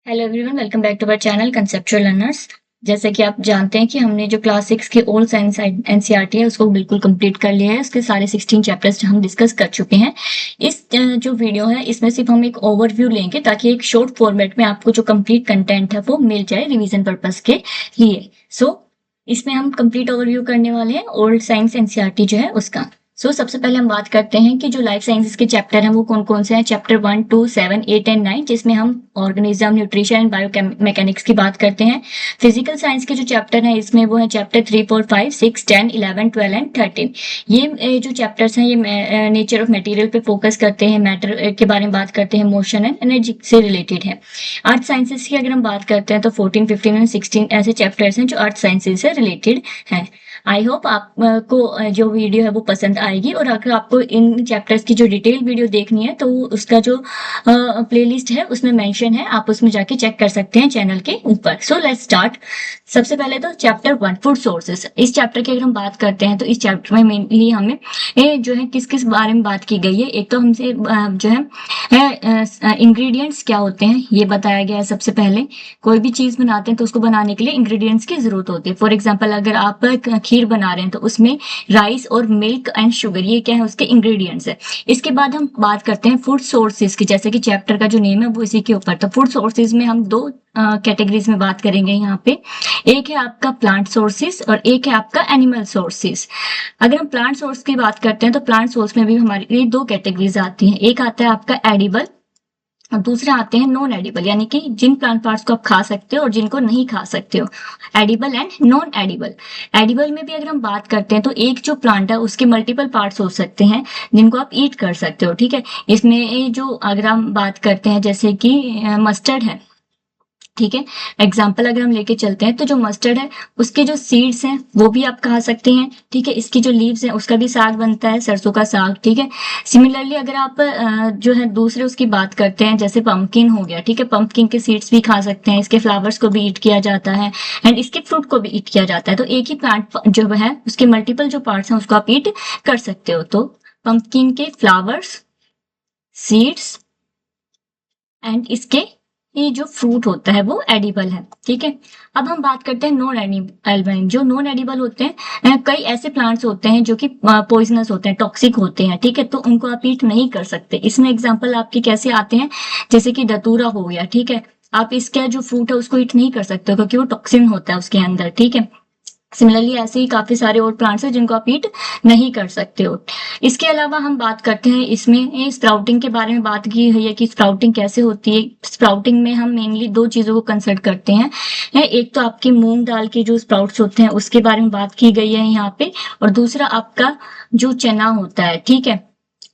Hello everyone, welcome back to our channel conceptual learners. जैसे कि आप जानते हैं कि हमने जो क्लास 6 की ओल्ड साइंस एनसीईआरटी है उसको बिल्कुल कंप्लीट कर लिया है। उसके सारे 16 चैप्टर्स हम डिस्कस कर चुके हैं। इस जो वीडियो है इसमें सिर्फ हम एक ओवरव्यू लेंगे ताकि एक शॉर्ट फॉर्मेट में आपको जो कंप्लीट कंटेंट है वो मिल जाए रिवीजन पर्पस के लिए। इसमें हम कंप्लीट ओवरव्यू करने वाले हैं ओल्ड साइंस एनसीईआरटी जो है उसका। सबसे पहले हम बात करते हैं कि जो लाइफ साइंसेस के चैप्टर हैं वो कौन कौन से हैं। चैप्टर 1, 2, 7, 8 एंड 9, जिसमें हम ऑर्गेनिज्म, न्यूट्रिशन एंड बायोमैकेनिक्स की बात करते हैं। फिजिकल साइंस के जो चैप्टर हैं इसमें वो है चैप्टर 3, 4, 5, 6, 10, 11, 12 एंड 13। ये जो चैप्टर्स हैं ये नेचर ऑफ मटेरियल पे फोकस करते हैं, मैटर के बारे में बात करते हैं, मोशन एंड एनर्जी से रिलेटेड है। अर्थ साइंसेस की अगर हम बात करते हैं तो 14, 15 एंड 16 ऐसे चैप्टर्स हैं जो अर्थ साइंसेस से रिलेटेड हैं। आई होप आपको जो वीडियो है वो पसंद आएगी, और अगर आपको इन चैप्टर्स की जो डिटेल वीडियो देखनी है तो उसका जो प्लेलिस्ट है उसमें मेंशन है, आप उसमें जाके चेक कर सकते हैं चैनल के ऊपर। Let's start. सबसे पहले तो चैप्टर 1, फूड सोर्सेस। इस चैप्टर की अगर हम बात करते हैं तो इस चैप्टर में मेनली हमें जो है किस किस बारे में बात की गई है। एक तो हमसे जो है इंग्रेडिएंट्स क्या होते हैं ये बताया गया है। सबसे पहले कोई भी चीज बनाते हैं तो उसको बनाने के लिए इंग्रेडिएंट्स की जरूरत होती है। फॉर एग्जांपल अगर आप खीर बना रहे हैं तो उसमें राइस और मिल्क एंड शुगर ये क्या है, उसके इंग्रेडिएंट्स है। इसके बाद हम बात करते हैं फूड सोर्सेज की, जैसे कि चैप्टर का जो नेम है वो इसी के ऊपर। तो फूड सोर्सेज में हम दो कैटेगरीज में बात करेंगे यहाँ पे। एक है आपका प्लांट सोर्सेज और एक है आपका एनिमल सोर्सेज। अगर हम प्लांट सोर्स की बात करते हैं तो प्लांट सोर्स में भी हमारी ये दो कैटेगरीज आती हैं। एक आता है आपका एडिबल और दूसरे आते हैं नॉन एडिबल, यानी कि जिन प्लांट पार्ट्स को आप खा सकते हो और जिनको नहीं खा सकते हो। Edible and non edible. Edible में भी अगर हम बात करते हैं तो एक जो प्लांट है उसके मल्टीपल पार्ट्स हो सकते हैं जिनको आप ईट कर सकते हो। ठीक है, इसमें जो अगर हम बात करते हैं जैसे कि मस्टर्ड है, ठीक है, एग्जाम्पल अगर हम लेके चलते हैं तो जो मस्टर्ड है उसके जो सीड्स हैं वो भी आप खा सकते हैं। ठीक है, इसकी जो लीव्स हैं उसका भी साग बनता है, सरसों का साग। ठीक है, सिमिलरली अगर आप जो है दूसरे उसकी बात करते हैं जैसे पंपकिन हो गया, ठीक है, पंपकिन के सीड्स भी खा सकते हैं, इसके फ्लावर्स को भी ईट किया जाता है एंड इसके फ्रूट को भी ईट किया जाता है। तो एक ही प्लांट जो है उसके मल्टीपल जो पार्ट्स हैं उसको आप ईट कर सकते हो। तो पंपकिन के फ्लावर्स, सीड्स एंड इसके ये जो फ्रूट होता है वो एडिबल है। ठीक है, अब हम बात करते हैं नॉन एडिबल। जो नॉन एडिबल होते हैं कई ऐसे प्लांट्स होते हैं जो कि पॉइजनस होते हैं, टॉक्सिक होते हैं। ठीक है, तो उनको आप ईट नहीं कर सकते। इसमें एग्जांपल आपके कैसे आते हैं, जैसे कि धतूरा हो गया। ठीक है, आप इसका जो फ्रूट है उसको ईट नहीं कर सकते क्योंकि वो टॉक्सिन होता है उसके अंदर। ठीक है, सिमिलरली ऐसे ही काफी सारे और प्लांट्स हैं जिनको आप ईट नहीं कर सकते हो। इसके अलावा हम बात करते हैं इसमें स्प्राउटिंग के बारे में बात की हुई है कि स्प्राउटिंग कैसे होती है। स्प्राउटिंग में हम मेनली दो चीजों को कंसिडर करते हैं। एक तो आपकी मूंग दाल के जो स्प्राउट्स होते हैं उसके बारे में बात की गई है यहाँ पे, और दूसरा आपका जो चना होता है, ठीक है,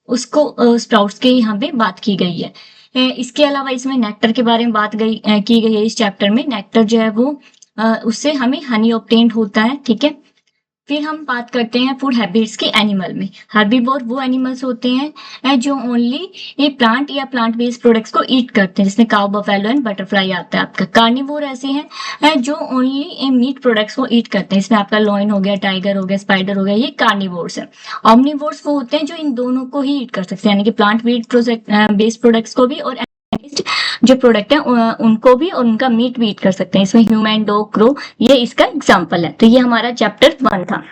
उसको स्प्राउट्स के यहाँ पे बात की गई है। इसके अलावा इसमें नेक्टर के बारे में बात की गई है। इस चैप्टर में नेक्टर जो है वो उससे हमें हनी ऑब्टेन्ड होता है। ठीक है, फिर हम बात करते हैं फूड हैबिट्स के एनिमल में। हर्बीवोर वो एनिमल्स होते हैं जो ओनली ये प्लांट या प्लांट बेस्ड प्रोडक्ट्स को ईट करते हैं, जिसमें काउ, बफेलो एंड बटरफ्लाई आता है आपका। कार्निवोर ऐसे हैं जो ओनली मीट प्रोडक्ट्स को ईट करते हैं, इसमें आपका लॉयन हो गया, टाइगर हो गया, स्पाइडर हो गया, ये कार्निवोर्स है। ऑमनिवोर्स वो होते हैं जो इन दोनों को ही ईट कर सकते हैं, यानी कि प्लांट बेस्ड प्रोडक्ट्स को भी और जो प्रोडक्ट है उनको भी, और उनका मीट भी ईट कर सकते हैं। इसमें ह्यूमन, डॉग, क्रो ये इसका एग्जाम्पल है। तो ये हमारा चैप्टर 1 था।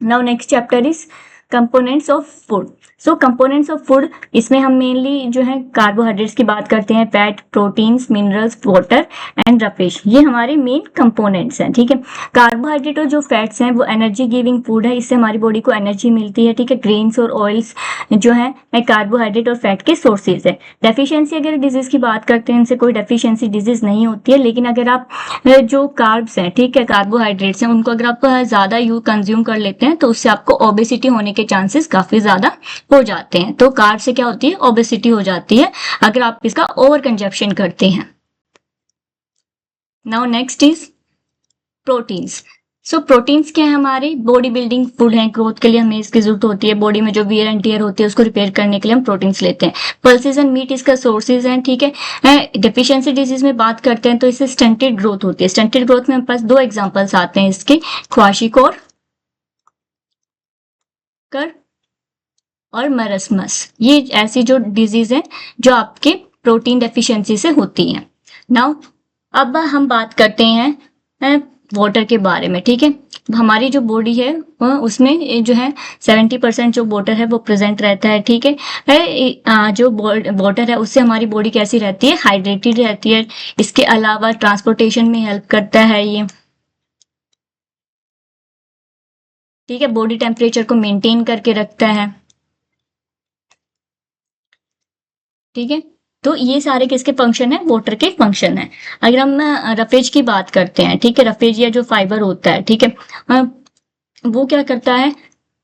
Now next chapter is components of food. Components of food, इसमें हम मेनली जो है कार्बोहाइड्रेट्स की बात करते हैं, fat, proteins, minerals, water and roughage, ये हमारे मेन कंपोनेंट्स हैं। ठीक है, कार्बोहाइड्रेट और जो फैट्स हैं वो एनर्जी गिविंग फूड है, इससे हमारी बॉडी को एनर्जी मिलती है। ठीक है, ग्रेन्स और ऑयल्स जो है कार्बोहाइड्रेट और फैट के सोर्सेज है। डेफिशिएंसी अगर डिजीज की बात करते हैं, इनसे कोई डेफिशिएंसी डिजीज नहीं होती है, लेकिन अगर आप जो कार्ब्स हैं, ठीक है, कार्बोहाइड्रेट्स हैं, उनको अगर आप ज्यादा कंज्यूम कर लेते हैं तो उससे आपको ओबेसिटी होने के चांसेस काफी ज्यादा हो जाते हैं। तो कार्ब से क्या होती है, ओबेसिटी हो जाती है अगर आप इसका ओवर कंजप्शन करते हैं। Now next is proteins. Proteins क्या है, हमारे बॉडी बिल्डिंग फूड है, ग्रोथ के लिए हमें इसकी जरूरत होती है। बॉडी में जो वियर एंड टियर होती है उसको रिपेयर करने के लिए हम प्रोटीन्स लेते हैं। पल्सेस एंड मीट इसका सोर्सेज हैं। ठीक है, डेफिशिएंसी डिजीज में बात करते हैं तो इससे स्टंटेड ग्रोथ होती है। स्टंटेड ग्रोथ में हमारे पास दो एग्जांपल्स आते हैं इसके, क्वाशिकोर कर और मरस्मस। ये ऐसी जो डिजीज है जो आपके प्रोटीन डेफिशिएंसी से होती है। नाउ अब हम बात करते हैं वाटर के बारे में, ठीक है। हमारी जो बॉडी है उसमें जो है 70% जो वाटर है वो प्रेजेंट रहता है, ठीक है। जो वाटर है उससे हमारी बॉडी कैसी रहती है, हाइड्रेटेड रहती है। इसके अलावा ट्रांसपोर्टेशन में हेल्प करता है ये, ठीक है। बॉडी टेम्परेचर को मेंटेन करके रखता है, ठीक है। तो ये सारे किसके फंक्शन है, वाटर के फंक्शन है। अगर हम रफेज की बात करते हैं, ठीक है, रफेज या जो फाइबर होता है, ठीक है, वो क्या करता है,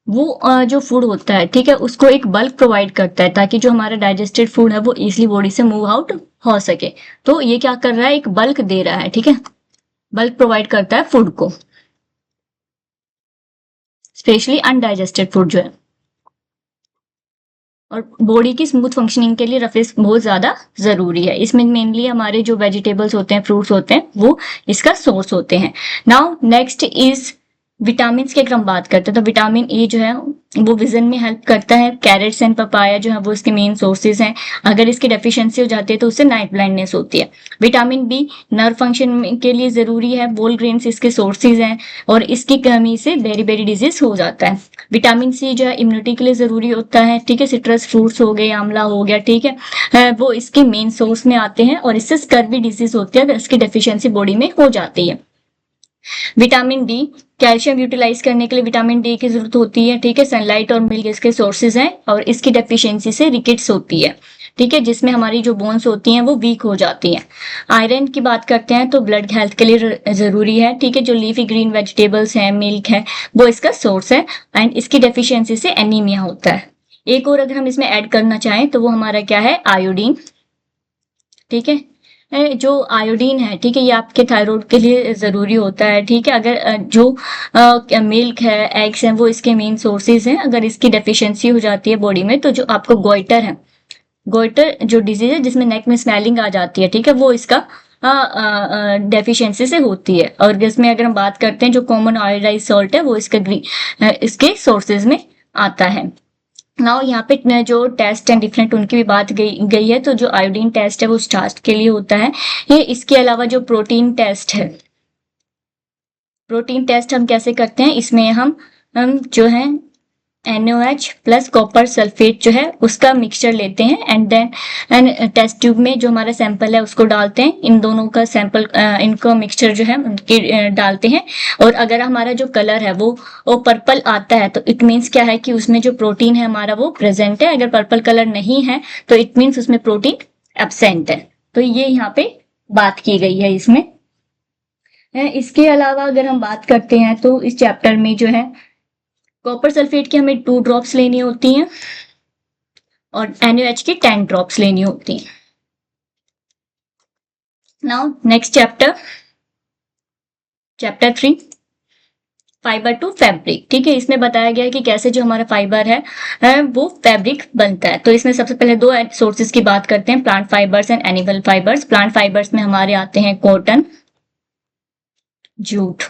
वो जो फूड होता है, ठीक है, उसको एक बल्क प्रोवाइड करता है ताकि जो हमारा डाइजेस्टेड फूड है वो इजिली बॉडी से मूव आउट हो सके। तो ये क्या कर रहा है, एक बल्क दे रहा है, ठीक है, बल्क प्रोवाइड करता है फूड को, स्पेशली अनडाइजेस्टेड फूड जो है। और बॉडी की स्मूथ फंक्शनिंग के लिए रफेज बहुत ज्यादा जरूरी है। इसमें मेनली हमारे जो वेजिटेबल्स होते हैं, फ्रूट्स होते हैं, वो इसका सोर्स होते हैं। नाउ नेक्स्ट इज विटामिन की अगर हम बात करते हैं तो विटामिन ए जो है वो विजन में हेल्प करता है। कैरेट्स एंड पपाया जो है वो इसके मेन सोर्सेज हैं। अगर इसकी डेफिशिएंसी हो जाती है तो उससे नाइट ब्लाइंडनेस होती है। विटामिन बी नर्व फंक्शन के लिए जरूरी है। बोल ग्रेन्स इसके सोर्सेज हैं और इसकी कमी से बेरी बेरी डिजीज हो जाता है। विटामिन सी जो है इम्यूनिटी के लिए जरूरी होता है, ठीक है। सिट्रस फ्रूट्स हो गए, आंवला हो गया, ठीक है, वो इसके मेन सोर्स में आते हैं और इससे स्कर्वी डिजीज होती है अगर इसकी डेफिशिएंसी बॉडी में हो जाती है। विटामिन डी, कैल्शियम यूटिलाइज करने के लिए विटामिन डी की जरूरत होती है, ठीक है। सनलाइट और मिल्क इसके सोर्सेज हैं और इसकी डेफिशिएंसी से रिकेट्स होती है, ठीक है, जिसमें हमारी जो बोन्स होती हैं वो वीक हो जाती हैं। आयरन की बात करते हैं तो ब्लड हेल्थ के लिए जरूरी है, ठीक है। जो लीफी ग्रीन वेजिटेबल्स हैं, मिल्क है, वो इसका सोर्स है एंड इसकी डेफिशिएंसी से एनीमिया होता है। एक और अगर हम इसमें ऐड करना चाहें तो वो हमारा क्या है, आयोडीन, ठीक है। जो आयोडीन है, ठीक है, ये आपके थायराइड के लिए जरूरी होता है, ठीक है। अगर जो मिल्क है, एग्स हैं, वो इसके मेन सोर्सेज हैं। अगर इसकी डेफिशिएंसी हो जाती है बॉडी में तो जो आपको गोइटर है, गोइटर जो डिजीज है जिसमें नेक में स्मेलिंग आ जाती है, ठीक है, वो इसका डेफिशिएंसी से होती है। और इसमें अगर हम बात करते हैं जो कॉमन आयोडाइज सॉल्ट है वो इसके सोर्सेज में आता है। नाउ यहाँ पे जो टेस्ट हैं डिफरेंट उनकी भी बात गई है। तो जो आयोडीन टेस्ट है वो स्टार्च के लिए होता है। ये इसके अलावा जो प्रोटीन टेस्ट है, प्रोटीन टेस्ट हम कैसे करते हैं, इसमें हम जो है NaOH प्लस कॉपर सल्फेट जो है उसका मिक्सचर लेते हैं एंड देन टेस्ट ट्यूब में जो हमारा सैंपल है उसको डालते हैं। इन दोनों का सैंपल इनको मिक्सचर जो है उनके डालते हैं और अगर हमारा जो कलर है वो पर्पल आता है तो इट मीन्स क्या है कि उसमें जो प्रोटीन है हमारा वो प्रेजेंट है। अगर पर्पल कलर नहीं है तो इट मीन्स उसमें प्रोटीन एब्सेंट है। तो ये यहाँ पे बात की गई है इसमें। इसके अलावा अगर हम बात करते हैं तो इस चैप्टर में जो है कॉपर सल्फेट की हमें 2 ड्रॉप्स लेनी होती हैं और NaOH की 10 ड्रॉप्स लेनी होती हैं। Now next chapter 3 fibre to fabric, ठीक है। इसमें बताया गया है कि कैसे जो हमारा फाइबर है वो फैब्रिक बनता है। तो इसमें सबसे पहले 2 सोर्सेज की बात करते हैं, plant fibres and animal fibres. Plant fibres में हमारे आते हैं कॉटन, जूट,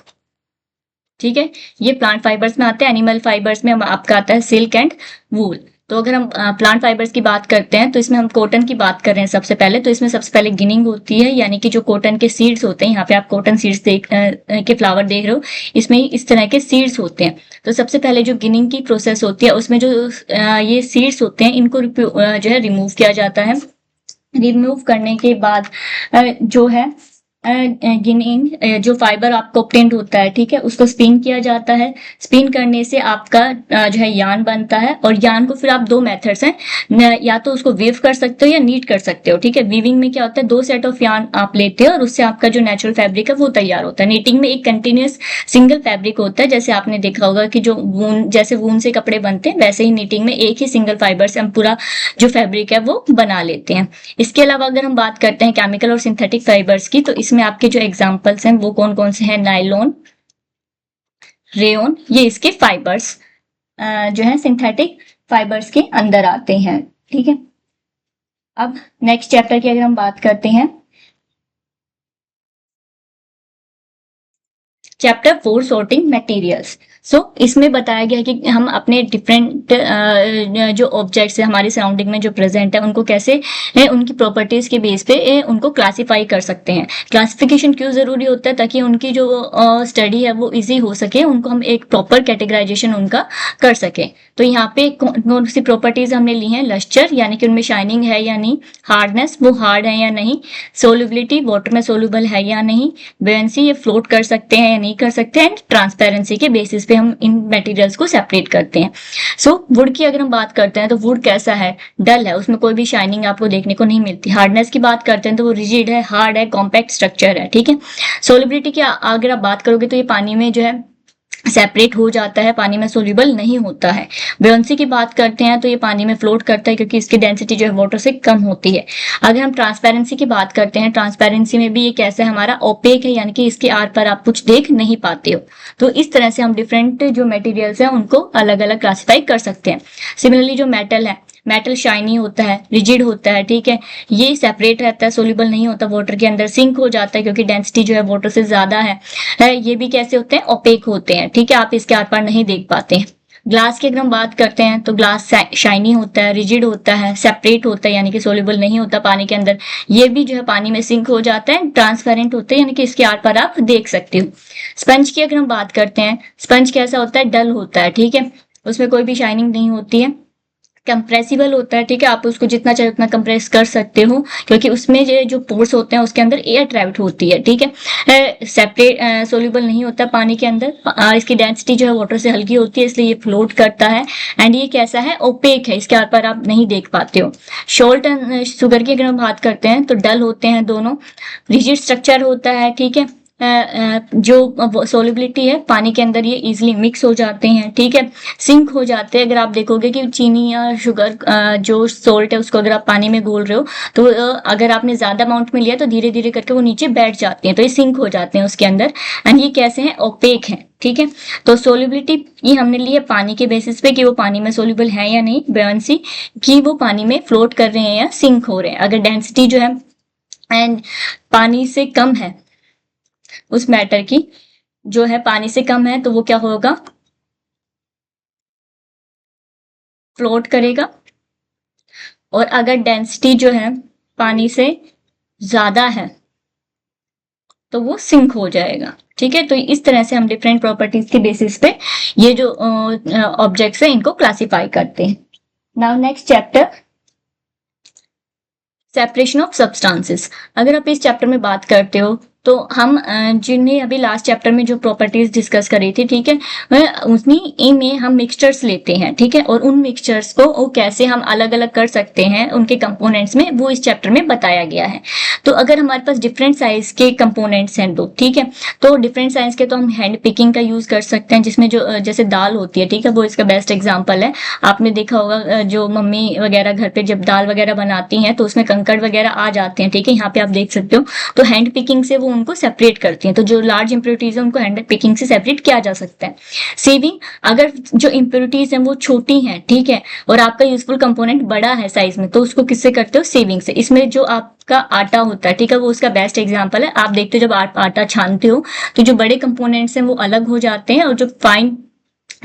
ठीक है, ये प्लांट फाइबर्स में आते हैं। एनिमल फाइबर्स में आपका आता है सिल्क एंड वूल। तो अगर हम प्लांट फाइबर्स की बात करते हैं तो इसमें हम कॉटन की बात कर रहे हैं सबसे पहले। तो इसमें सबसे पहले गिनिंग होती है, यानी कि जो कॉटन के सीड्स होते हैं, यहाँ पे आप कॉटन सीड्स के फ्लावर देख रहे हो, इसमें इस तरह के सीड्स होते हैं। तो सबसे पहले जो गिनिंग की प्रोसेस होती है उसमें जो ये सीड्स होते हैं इनको जो है रिमूव किया जाता है। रिमूव करने के बाद जो है गिनिंग जो फाइबर आपको ऑब्टेन्ड होता है, ठीक है, उसको स्पिन किया जाता है। स्पिन करने से आपका जो है यार्न बनता है और यार्न को फिर आप 2 मेथड्स हैं, या तो उसको वीव कर सकते हो या नीट कर सकते हो, ठीक है। वीविंग में क्या होता है, 2 सेट ऑफ यार्न आप लेते हो और उससे आपका जो नेचुरल फैब्रिक है वो तैयार होता है। नीटिंग में एक कंटिन्यूस सिंगल फैब्रिक होता है, जैसे आपने देखा होगा कि जो वून, जैसे वून से कपड़े बनते हैं वैसे ही नीटिंग में एक ही सिंगल फाइबर से हम पूरा जो फैब्रिक है वो बना लेते हैं। इसके अलावा अगर हम बात करते हैं केमिकल और सिंथेटिक फाइबर्स की, तो इसमें आपके जो एग्जांपल्स हैं वो कौन कौन से हैं, नायलॉन, रेयन, ये इसके फाइबर्स जो है सिंथेटिक फाइबर्स के अंदर आते हैं, ठीक है। अब नेक्स्ट चैप्टर की अगर हम बात करते हैं, चैप्टर 4 सॉर्टिंग मटेरियल्स। इसमें बताया गया है कि हम अपने डिफरेंट जो ऑब्जेक्ट्स है हमारी सराउंडिंग में जो प्रेजेंट है उनको कैसे उनकी प्रॉपर्टीज के बेस पे उनको क्लासिफाई कर सकते हैं। क्लासिफिकेशन क्यों जरूरी होता है? ताकि उनकी जो स्टडी है वो इजी हो सके, उनको हम एक प्रॉपर कैटेगराइजेशन उनका कर सके। तो यहाँ पे कौन सी प्रॉपर्टीज हमने ली हैं? लस्टर यानी कि उनमें शाइनिंग है या नहीं, हार्डनेस वो हार्ड है या नहीं, सोल्युबिलिटी वाटर में सोल्यूबल है या नहीं, बुयंसी ये फ्लोट कर सकते हैं या नहीं कर सकते हैं, एंड ट्रांसपेरेंसी के बेसिस पे हम इन मटेरियल्स को सेपरेट करते हैं। वुड की अगर हम बात करते हैं तो वुड कैसा है? डल है, उसमें कोई भी शाइनिंग आपको देखने को नहीं मिलती। हार्डनेस की बात करते हैं तो वो रिजिड है, हार्ड है, कॉम्पैक्ट स्ट्रक्चर है, ठीक है। सोल्युबिलिटी की अगर आप बात करोगे तो ये पानी में जो है सेपरेट हो जाता है, पानी में सोल्यूबल नहीं होता है। बुयंसी की बात करते हैं तो ये पानी में फ्लोट करता है क्योंकि इसकी डेंसिटी जो है वाटर से कम होती है। अगर हम ट्रांसपेरेंसी की बात करते हैं, ट्रांसपेरेंसी में भी ये कैसा है? हमारा ओपेक है, यानी कि इसके आर पर आप कुछ देख नहीं पाते हो। तो इस तरह से हम डिफरेंट जो मटेरियल्स हैं उनको अलग अलग क्लासिफाई कर सकते हैं। सिमिलरली जो मेटल है, मेटल शाइनी होता है, रिजिड होता है, ठीक है, ये सेपरेट रहता है, सोल्यूबल नहीं होता वाटर के अंदर, सिंक हो जाता है क्योंकि डेंसिटी जो है वाटर से ज्यादा है। ये भी कैसे होते हैं? ओपेक होते हैं, ठीक है, आप इसके आर पार नहीं देख पाते। ग्लास की अगर हम बात करते हैं तो ग्लास शाइनी होता है, रिजिड होता है, सेपरेट होता है यानी कि सोल्यूबल नहीं होता पानी के अंदर, ये भी जो है पानी में सिंक हो जाता है, ट्रांसपेरेंट होता है यानी कि इसके आर पार आप देख सकते हो। स्पंज की अगर हम बात करते हैं, स्पंज कैसा होता है? डल होता है, ठीक है, उसमें कोई भी शाइनिंग नहीं होती है, कंप्रेसिबल होता है, ठीक है, आप उसको जितना चाहे उतना कंप्रेस कर सकते हो क्योंकि उसमें जो पोर्स होते हैं उसके अंदर एयर ट्रैवल होती है, ठीक है। सेपरेट सोल्यूबल नहीं होता पानी के अंदर, इसकी डेंसिटी जो है वाटर से हल्की होती है इसलिए ये फ्लोट करता है, एंड ये कैसा है? ओपेक है, इसके आर पार आप नहीं देख पाते हो। सॉल्ट एंड शुगर की अगर हम बात करते हैं तो डल होते हैं दोनों, रिजिड स्ट्रक्चर होता है, ठीक है, जो सोल्युबिलिटी है पानी के अंदर ये इजीली मिक्स हो जाते हैं, ठीक है, सिंक हो जाते हैं। अगर आप देखोगे कि चीनी या शुगर जो सोल्ट है उसको अगर आप पानी में घोल रहे हो तो अगर आपने ज्यादा अमाउंट में लिया तो धीरे धीरे करके वो नीचे बैठ जाते हैं, तो ये सिंक हो जाते हैं उसके अंदर, एंड ये कैसे हैं? ओपेक है, ठीक है। तो सोल्युबिलिटी ये हमने ली है पानी के बेसिस पे कि वो पानी में सोल्यूबल है या नहीं, बुयंसी कि वो पानी में फ्लोट कर रहे हैं या सिंक हो रहे हैं। अगर डेंसिटी जो है एंड पानी से कम है, उस मैटर की जो है पानी से कम है, तो वो क्या होगा? फ्लोट करेगा। और अगर डेंसिटी जो है पानी से ज्यादा है तो वो सिंक हो जाएगा, ठीक है। तो इस तरह से हम डिफरेंट प्रॉपर्टीज के बेसिस पे ये जो ऑब्जेक्ट्स है इनको क्लासिफाई करते हैं। Now next chapter, separation of substances. अगर आप इस चैप्टर में बात करते हो तो हम जिन्हें अभी लास्ट चैप्टर में जो प्रॉपर्टीज डिस्कस करी थी, ठीक है, उन्हीं में हम मिक्सचर्स लेते हैं, ठीक है, और उन मिक्सचर्स को वो कैसे हम अलग अलग कर सकते हैं उनके कंपोनेंट्स में, वो इस चैप्टर में बताया गया है। तो अगर हमारे पास डिफरेंट साइज के कंपोनेंट्स हैं दो, ठीक है, तो डिफरेंट साइज के तो हम हैंड पिकिंग का यूज कर सकते हैं, जिसमें जो जैसे दाल होती है, ठीक है, वो इसका बेस्ट एग्जाम्पल है। आपने देखा होगा जो मम्मी वगैरह घर पे जब दाल वगैरह बनाती हैं तो उसमें कंकड़ वगैरह आ जाते हैं, ठीक है, यहाँ पे आप देख सकते हो। तो हैंड पिकिंग से वो उनको सेपरेट करती हैं, तो जो लार्ज इंप्योरिटीज है उनको हैंड पिकिंग से सेपरेट किया जा सकता है। सेविंग, अगर जो इंप्योरिटीज हैं वो छोटी हैं, ठीक है, और आपका यूजफुल कंपोनेंट बड़ा है साइज में, तो उसको किससे करते हो? सेविंग से। इसमें जो आपका आटा होता है, ठीक है, वो उसका बेस्ट एग्जाम्पल है। आप देखते हो जब आटा छानते हो तो जो बड़े कंपोनेंट्स हैं वो अलग हो जाते हैं और जो फाइन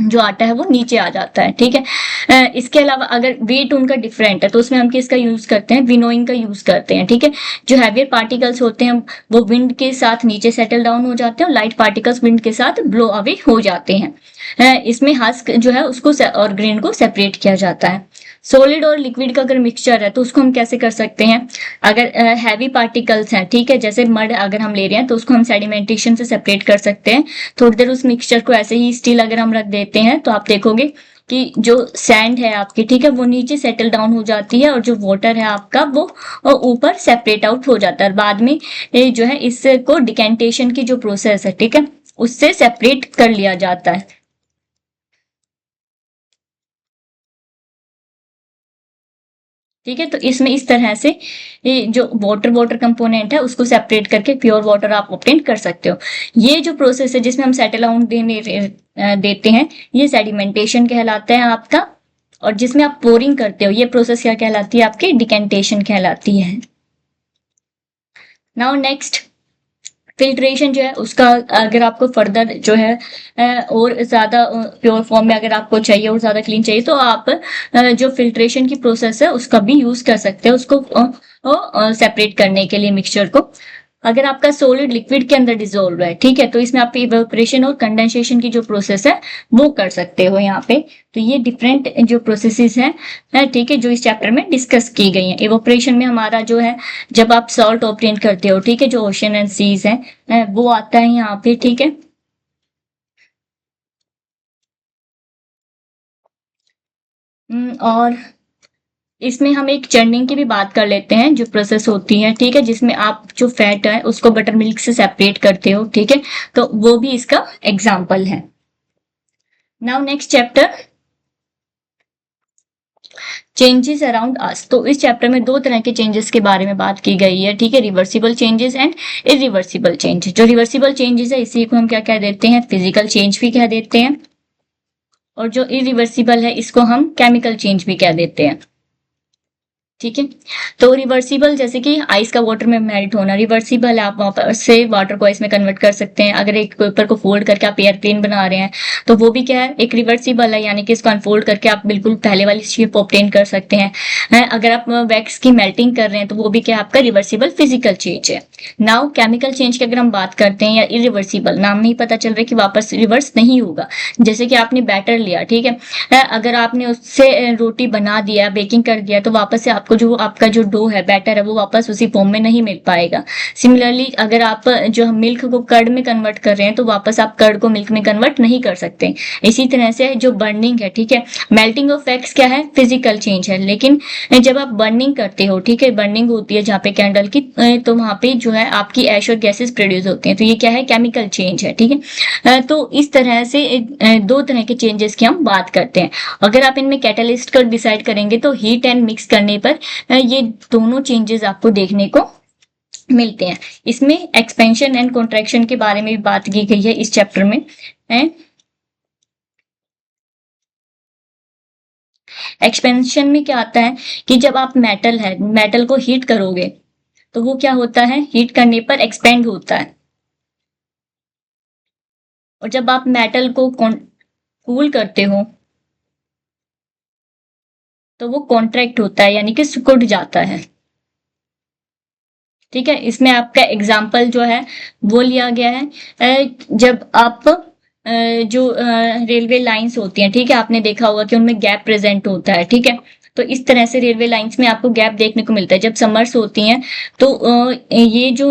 जो आटा है वो नीचे आ जाता है, ठीक है। इसके अलावा अगर वेट उनका डिफरेंट है तो उसमें हम किसका यूज करते हैं? विनोइंग का यूज करते हैं, ठीक है। जो हैवियर पार्टिकल्स होते हैं वो विंड के साथ नीचे सेटल डाउन हो जाते हैं और लाइट पार्टिकल्स विंड के साथ ब्लो अवे हो जाते हैं। इसमें हस्क जो है उसको और ग्रेन को सेपरेट किया जाता है। सॉलिड और लिक्विड का अगर मिक्सचर है तो उसको हम कैसे कर सकते हैं? अगर हैवी पार्टिकल्स हैं, ठीक है, जैसे मड अगर हम ले रहे हैं तो उसको हम सेडिमेंटेशन से सेपरेट कर सकते हैं। थोड़ी देर उस मिक्सचर को ऐसे ही स्टिल अगर हम रख देते हैं तो आप देखोगे कि जो सैंड है आपकी, ठीक है, वो नीचे सेटल डाउन हो जाती है और जो वाटर है आपका वो ऊपर सेपरेट आउट हो जाता है। बाद में जो है इसको डिकेंटेशन की जो प्रोसेस है, ठीक है, उससे सेपरेट कर लिया जाता है। ठीक है, तो इसमें इस तरह से ये जो वाटर कंपोनेंट है उसको सेपरेट करके प्योर वाटर आप ऑब्टेन कर सकते हो। ये जो प्रोसेस है जिसमें हम सेटल आउट देते हैं ये सेडिमेंटेशन कहलाता है आपका, और जिसमें आप पोरिंग करते हो ये प्रोसेस क्या कहलाती है? आपकी डिकेंटेशन कहलाती है। नाउ नेक्स्ट फिल्ट्रेशन जो है उसका अगर आपको फर्दर जो है और ज़्यादा प्योर फॉर्म में अगर आपको चाहिए और ज़्यादा क्लीन चाहिए तो आप जो फिल्ट्रेशन की प्रोसेस है उसका भी यूज़ कर सकते हैं उसको सेपरेट करने के लिए मिक्सचर को। अगर आपका सॉलिड लिक्विड के अंदर डिसॉल्व है, ठीक है, तो इसमें आप इवेपोरेशन और कंडेंसेशन की जो प्रोसेस है वो कर सकते हो यहाँ पे। तो ये डिफरेंट जो प्रोसेसेस हैं, ठीक है, जो इस चैप्टर में डिस्कस की गई हैं। इवेपोरेशन में हमारा जो है जब आप सॉल्ट ऑब्टेन करते हो, ठीक है, जो ओशन एंड सीज है वो आता है यहाँ पे, ठीक है। और इसमें हम एक चर्निंग की भी बात कर लेते हैं जो प्रोसेस होती है, ठीक है, जिसमें आप जो फैट है उसको बटर मिल्क से सेपरेट करते हो, ठीक है, तो वो भी इसका एग्जाम्पल है। Now next chapter, changes around us. तो इस चैप्टर में दो तरह के चेंजेस के बारे में बात की गई है, ठीक है, reversible changes and irreversible changes. जो रिवर्सिबल चेंजेस है इसी को हम क्या कह देते हैं, फिजिकल चेंज भी कह देते हैं, और जो इरिवर्सिबल है इसको हम केमिकल चेंज भी कह देते हैं, ठीक है। तो रिवर्सिबल जैसे कि आइस का वाटर में मेल्ट होना रिवर्सिबल है, आप वापस से वाटर को आइस में कन्वर्ट कर सकते हैं। अगर एक पेपर को फोल्ड करके आप एयरप्लेन बना रहे हैं तो वो भी क्या है, एक रिवर्सिबल है, यानी कि इसको अनफोल्ड करके आप बिल्कुल पहले वाली शेप ऑब्टेन कर सकते हैं। अगर आप वैक्स की मेल्टिंग कर रहे हैं तो वो भी क्या है, आपका रिवर्सिबल फिजिकल चेंज है। नाउ केमिकल चेंज की अगर हम बात करते हैं या इरिवर्सिबल, नाम नहीं पता चल रहा है कि वापस रिवर्स नहीं होगा। जैसे कि आपने बैटर लिया, ठीक है, अगर आपने उससे रोटी बना दिया, बेकिंग कर दिया, तो वापस से आपको जो आपका जो डो है, बैटर है, वो वापस उसी फॉर्म में नहीं मिल पाएगा। सिमिलरली अगर आप जो मिल्क को कर्ड में कन्वर्ट कर रहे हैं तो वापस आप कर्ड को मिल्क में कन्वर्ट नहीं कर सकते। इसी तरह से जो बर्निंग है, ठीक है, मेल्टिंग ऑफ वैक्स क्या है, फिजिकल चेंज है, लेकिन जब आप बर्निंग करते हो, ठीक है, बर्निंग होती है जहाँ पे कैंडल की, तो वहां पे जो है आपकी ऐश और गैसेस प्रोड्यूस होती हैं, तो ये क्या है, केमिकल चेंज है, ठीक है। तो इस तरह से दो तरह के चेंजेस की हम बात करते हैं। अगर आप इनमें कैटलिस्ट को डिसाइड करेंगे तो हीट एंड मिक्स करने पर ये दोनों चेंजेस आपको देखने को मिलते हैं। इसमें एक्सपेंशन एंड कॉन्ट्रैक्शन के बारे में भी बात की गई है इस चैप्टर में। एक्सपेंशन में क्या आता है कि जब आप मेटल को हीट करोगे तो वो क्या होता है, हीट करने पर एक्सपेंड होता है, और जब आप मेटल को कूल करते हो तो वो कॉन्ट्रैक्ट होता है, यानी कि सिकुड़ जाता है, ठीक है। इसमें आपका एग्जाम्पल जो है वो लिया गया है, जब आप जो रेलवे लाइंस होती हैं, ठीक है, आपने देखा होगा कि उनमें गैप प्रेजेंट होता है, ठीक है। तो इस तरह से रेलवे लाइंस में आपको गैप देखने को मिलता है। जब समर्स होती हैं तो ये जो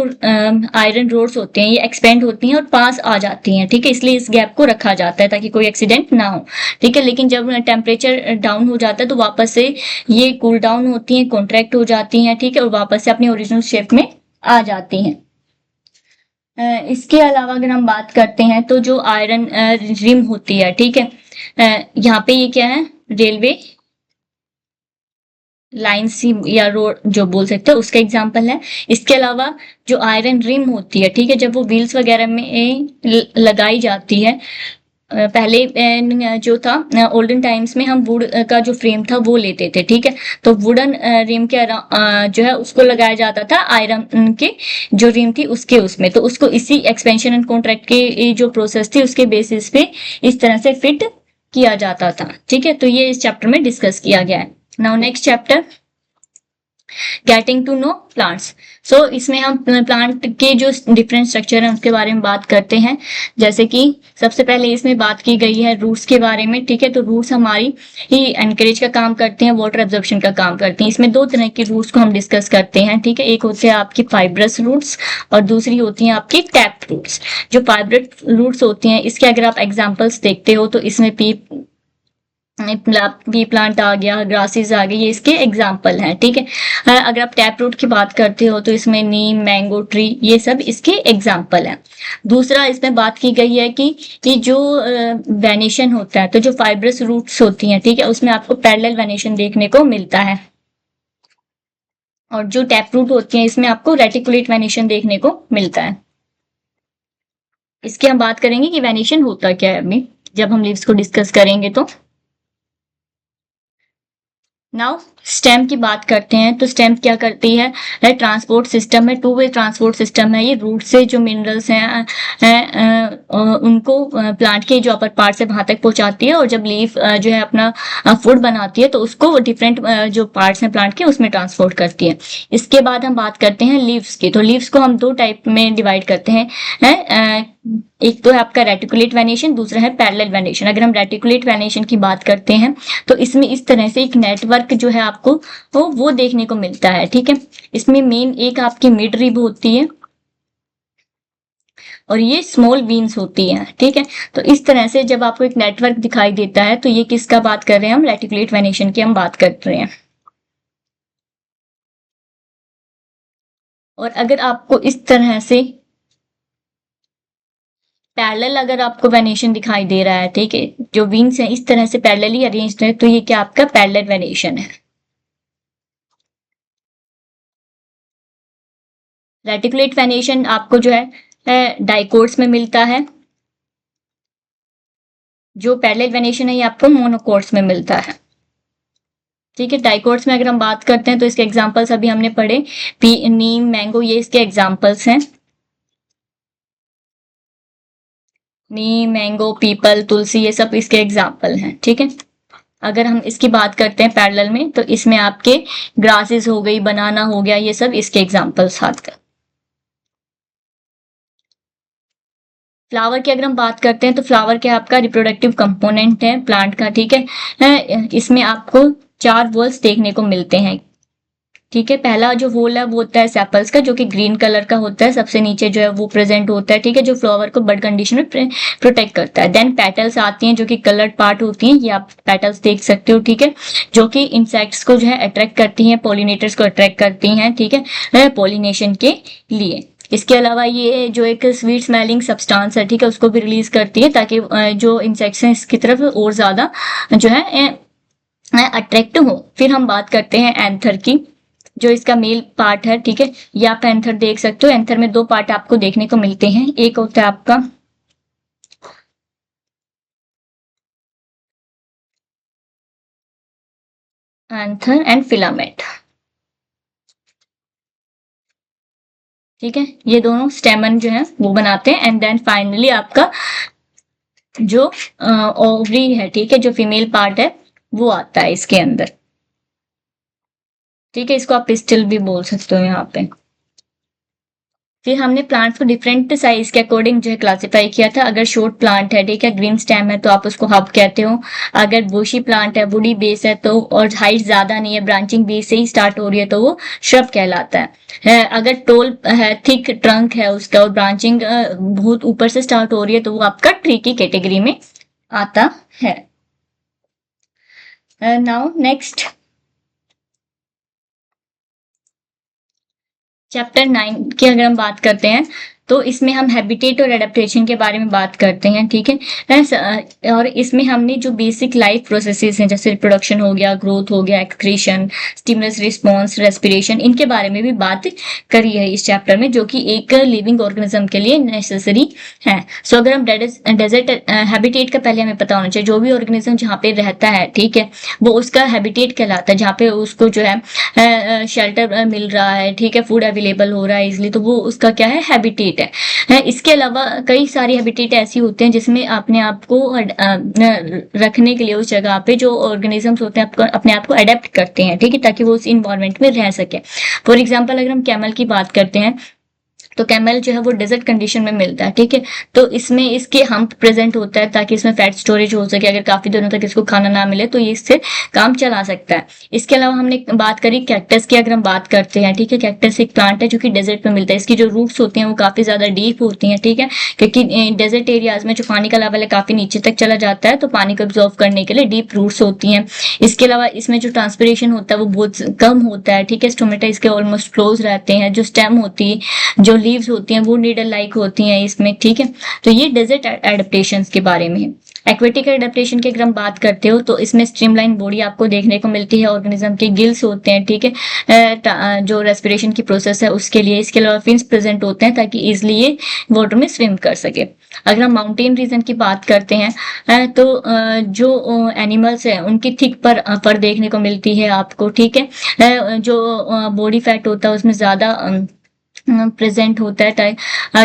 आयरन रोड्स होते हैं ये एक्सपेंड होती हैं और पास आ जाती हैं, ठीक है, इसलिए इस गैप को रखा जाता है ताकि कोई एक्सीडेंट ना हो, ठीक है। लेकिन जब टेम्परेचर डाउन हो जाता है तो वापस से ये कूल डाउन होती हैं, कॉन्ट्रैक्ट हो जाती हैं, ठीक है, और वापस से अपनी ओरिजिनल शेप में आ जाती हैं। इसके अलावा अगर हम बात करते हैं तो जो आयरन रिम होती है, ठीक है, यहाँ पे ये क्या है, रेलवे लाइंस या रोड जो बोल सकते हो उसका एग्जांपल है। इसके अलावा जो आयरन रिम होती है, ठीक है, जब वो व्हील्स वगैरह में लगाई जाती है, पहले जो था ओल्डन टाइम्स में हम वुड का जो फ्रेम था वो लेते थे, ठीक है, तो वुडन रिम के जो है उसको लगाया जाता था आयरन के जो रिम थी उसके उसमें, तो उसको इसी एक्सपेंशन एंड कॉन्ट्रैक्ट के जो प्रोसेस थी उसके बेसिस पे इस तरह से फिट किया जाता था, ठीक है। तो ये इस चैप्टर में डिस्कस किया गया है। Now next chapter, getting to know plants. So इसमें हम प्लांट के जो डिफरेंट स्ट्रक्चर है उसके बारे में बात करते हैं। जैसे कि सबसे पहले इसमें बात की गई है रूट्स के बारे में, ठीक है, तो रूट्स हमारी ही एनकरेज का काम करते हैं, वाटर एब्जॉर्प्शन का काम करते हैं। इसमें दो तरह के रूट्स को हम डिस्कस करते हैं, ठीक है, एक होते हैं आपकी फाइब्रस रूट्स और दूसरी होती हैं आपकी टैप रूट्स। जो फाइब्रस रूट्स होती हैं इसके अगर आप एग्जाम्पल्स देखते हो तो इसमें पी प्लांट आ गया, ग्रासेस आ गए, ये इसके एग्जाम्पल हैं, ठीक है। अगर आप टैप रूट की बात करते हो तो इसमें नीम, मैंगो ट्री, ये सब इसके एग्जाम्पल हैं। दूसरा इसमें बात की गई है कि जो वेनेशन होता है, तो जो फाइब्रस रूट्स होती हैं, ठीक है, उसमें आपको पैरेलल वेनेशन देखने को मिलता है, और जो टैप रूट होती है इसमें आपको रेटिकुलेट वेनेशन देखने को मिलता है। इसकी हम बात करेंगे कि वेनेशन होता क्या है अभी जब हम लीव्स को डिस्कस करेंगे तो। नाउ स्टेम की बात करते हैं। तो स्टेम क्या करती है, ट्रांसपोर्ट सिस्टम है, टू वे ट्रांसपोर्ट सिस्टम है। ये रूट से जो मिनरल्स हैं उनको प्लांट के जो अपर पार्ट से वहां तक पहुंचाती है, और जब लीफ जो है अपना फूड बनाती है तो उसको डिफरेंट जो पार्ट्स हैं प्लांट के उसमें ट्रांसपोर्ट करती है। इसके बाद हम बात करते हैं लीव्स की। तो लीव्स को हम दो टाइप में डिवाइड करते हैं, एक तो है आपका रेटिकुलेट वेनेशन, दूसरा है पैरेलल वेनेशन। अगर हम रेटिकुलेट वेनेशन की बात करते हैं तो इसमें इस तरह से एक नेटवर्क जो है आपको वो देखने को मिलता है, ठीक है। इसमें मेन एक आपकी मिड रिब होती है और ये स्मॉल वीन्स होती हैं, ठीक है। तो इस तरह से जब आपको एक नेटवर्क दिखाई देता है तो ये किसका बात कर रहे हैं हम, रेटिकुलेट वेनेशन की हम बात कर रहे हैं। और अगर आपको इस तरह से पैरेलल अगर आपको वेनेशन दिखाई दे रहा है, ठीक है, जो विंग्स हैं इस तरह से पैरेलली अरेंज्ड है, तो ये क्या आपका पैरेलल वेनेशन है। रेटिकुलेट वेनेशन आपको जो है डाइकोट्स में मिलता है। जो पैरेलल वेनेशन है ये आपको मोनोकोट्स में मिलता है, ठीक है। डाइकोट्स में अगर हम बात करते हैं तो इसके एग्जांपल्स अभी हमने पढ़े, नीम, मैंगो, ये इसके एग्जांपल्स हैं। नीम, मैंगो, पीपल, तुलसी, ये सब इसके एग्जाम्पल हैं, ठीक है। अगर हम इसकी बात करते हैं पैरेलल में तो इसमें आपके ग्रासेस हो गई, बनाना हो गया, ये सब इसके एग्जाम्पल्स आते हैं। फ्लावर की अगर हम बात करते हैं तो फ्लावर क्या आपका रिप्रोडक्टिव कंपोनेंट है प्लांट का, ठीक है। इसमें आपको 4 वॉल्स देखने को मिलते हैं, ठीक है। पहला जो होल है वो होता है सेपल्स का, जो कि ग्रीन कलर का होता है, सबसे नीचे जो है वो प्रेजेंट होता है, ठीक है, जो फ्लावर को बड कंडीशन में प्रोटेक्ट करता है। देन पेटल्स आती हैं जो कि कलर्ड पार्ट होती हैं, ये आप पेटल्स देख सकते हो, ठीक है, जो कि इंसेक्ट्स को जो है अट्रैक्ट करती हैं, पॉलिनेटर्स को अट्रैक्ट करती हैं, ठीक है, पॉलिनेशन के लिए। इसके अलावा ये जो एक स्वीट स्मेलिंग सब्सटेंस है, ठीक है, उसको भी रिलीज करती है ताकि जो इंसेक्ट्स हैं इसकी तरफ और ज्यादा जो है अट्रैक्ट हो। फिर हम बात करते हैं एंथर की, जो इसका मेल पार्ट है, ठीक है। ये आप एंथर देख सकते हो। एंथर में 2 पार्ट आपको देखने को मिलते हैं, एक होता है आपका एंथर एंड फिलामेंट, ठीक है, ये दोनों स्टेमन जो है वो बनाते हैं। एंड देन फाइनली आपका जो ओवरी है, ठीक है, जो फीमेल पार्ट है वो आता है इसके अंदर, ठीक है। इसको आप पिस्टल भी बोल सकते हो यहाँ पे। फिर हमने प्लांट्स को डिफरेंट साइज के अकॉर्डिंग जो है क्लासिफाई किया था। अगर शॉर्ट प्लांट है, ठीक है, ग्रीन स्टेम है, तो आप उसको हब कहते हो। अगर बुशी प्लांट है, वुडी बेस है, तो और हाइट ज्यादा नहीं है, ब्रांचिंग बेस से ही स्टार्ट हो रही है, तो वो श्रब कहलाता है। अगर टोल है, थिक ट्रंक है उसका और ब्रांचिंग बहुत ऊपर से स्टार्ट हो रही है, तो वो आपका ट्री की कैटेगरी में आता है। नाउ नेक्स्ट चैप्टर 9 की अगर हम बात करते हैं तो इसमें हम हैबिटेट और एडेप्टेशन के बारे में बात करते हैं, ठीक है। और इसमें हमने जो बेसिक लाइफ प्रोसेसेस हैं, जैसे रिप्रोडक्शन हो गया, ग्रोथ हो गया, एक्सक्रीशन, स्टिमुलस रिस्पॉन्स, रेस्पिरेशन, इनके बारे में भी बात करी है इस चैप्टर में, जो कि एक लिविंग ऑर्गेनिज्म के लिए नेसेसरी है। सो अगर हम डेजर्ट हैबिटेट का पहले हमें पता होना चाहिए, जो भी ऑर्गेनिज्म जहाँ पे रहता है, ठीक है, वो उसका हैबिटेट कहलाता है, जहाँ पे उसको जो है शेल्टर मिल रहा है, ठीक है, फूड अवेलेबल हो रहा है इजिली, तो वो उसका क्या है, हैबिटेट है। इसके अलावा कई सारी हैबिटेट ऐसी होते हैं जिसमें अपने आप को रखने के लिए उस जगह पे जो ऑर्गेनिजम्स होते हैं अपने आप को अडेप्ट करते हैं, ठीक है, ताकि वो उस इन्वायरमेंट में रह सके। फॉर एग्जाम्पल अगर हम कैमल की बात करते हैं तो कैमल जो है वो डेजर्ट कंडीशन में मिलता है, ठीक है। तो इसमें इसके हम्प प्रेजेंट होता है ताकि इसमें फैट स्टोरेज हो सके, अगर काफी दिनों तक इसको खाना ना मिले तो ये इससे काम चला सकता है। इसके अलावा हमने बात करी कैक्टस की, अगर हम बात करते हैं, ठीक है, कैक्टस एक प्लांट है जो कि डेजर्ट में मिलता है। इसकी जो रूट्स होती हैं वो काफी ज्यादा डीप होती हैं, ठीक है, क्योंकि डेजर्ट एरियाज में जो पानी का लेवल है काफी नीचे तक चला जाता है, तो पानी को ऑब्जॉर्व करने के लिए डीप रूट्स होती हैं। इसके अलावा इसमें जो ट्रांसपिरेशन होता है वो बहुत कम होता है, ठीक है। स्टोमेटा इसके ऑलमोस्ट क्लोज रहते हैं। जो स्टेम होती है, जो लीव्स होती हैं वो नीडल लाइक होती हैं इसमें, ठीक है। तो ये डेजर्ट एडेप्टेशन के बारे में है। एक्वेटिक एडेप्टेशन की अगर हम बात करते हो तो इसमें स्ट्रीमलाइन बॉडी आपको देखने को मिलती है, ऑर्गेनिज्म के गिल्स होते हैं, ठीक है, जो रेस्पिरेशन की प्रोसेस है उसके लिए। इसके अलावा फिन्स प्रेजेंट होते हैं ताकि इजिली ये वाटर में स्विम कर सके। अगर हम माउंटेन रीजन की बात करते हैं तो जो एनिमल्स है उनकी थिक पर देखने को मिलती है आपको, ठीक है। जो बॉडी फैट होता है उसमें ज्यादा प्रेजेंट होता है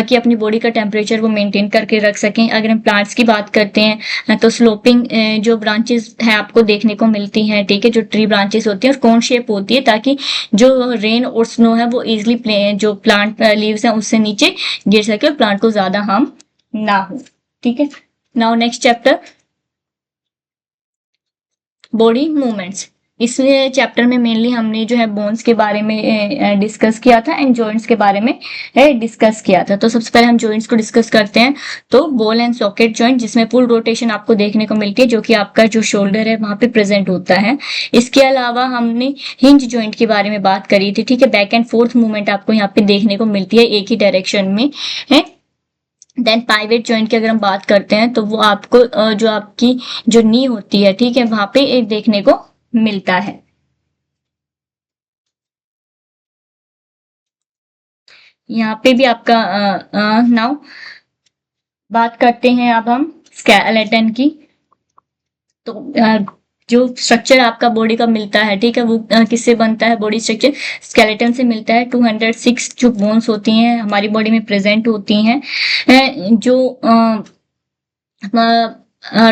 कि अपनी बॉडी का टेम्परेचर वो मेंटेन करके रख सकें। अगर हम प्लांट्स की बात करते हैं तो स्लोपिंग जो ब्रांचेस है आपको देखने को मिलती हैं, ठीक है। जो ट्री ब्रांचेस होती है और कोन शेप होती है ताकि जो रेन और स्नो है वो इजिली जो प्लांट लीव्स हैं उससे नीचे गिर सके और प्लांट को ज्यादा हार्म ना हो, ठीक है। Now next chapter, body movements. इस चैप्टर में मेनली हमने जो है बोन्स के बारे में डिस्कस किया था एंड जॉइंट्स के बारे में डिस्कस किया था। तो सबसे पहले हम जॉइंट्स को डिस्कस करते हैं। तो बॉल एंड सॉकेट जॉइंट, जिसमें फुल रोटेशन आपको देखने को मिलती है, जो कि आपका जो शोल्डर है वहां पे प्रेजेंट होता है। इसके अलावा हमने हिंज जॉइंट के बारे में बात करी थी, ठीक है। बैक एंड फोर्थ मूवमेंट आपको यहाँ पे देखने को मिलती है एक ही डायरेक्शन में है। देन पाइवेट जॉइंट की अगर हम बात करते हैं तो वो आपको जो आपकी जो नी होती है, ठीक है, वहां पे एक देखने को मिलता है। यहाँ पे भी आपका नाउ बात करते हैं अब हम स्केलेटन की। तो जो स्ट्रक्चर आपका बॉडी का मिलता है, ठीक है, वो किससे बनता है? बॉडी स्ट्रक्चर स्केलेटन से मिलता है। 206 जो बोन्स होती हैं हमारी बॉडी में प्रेजेंट होती हैं। जो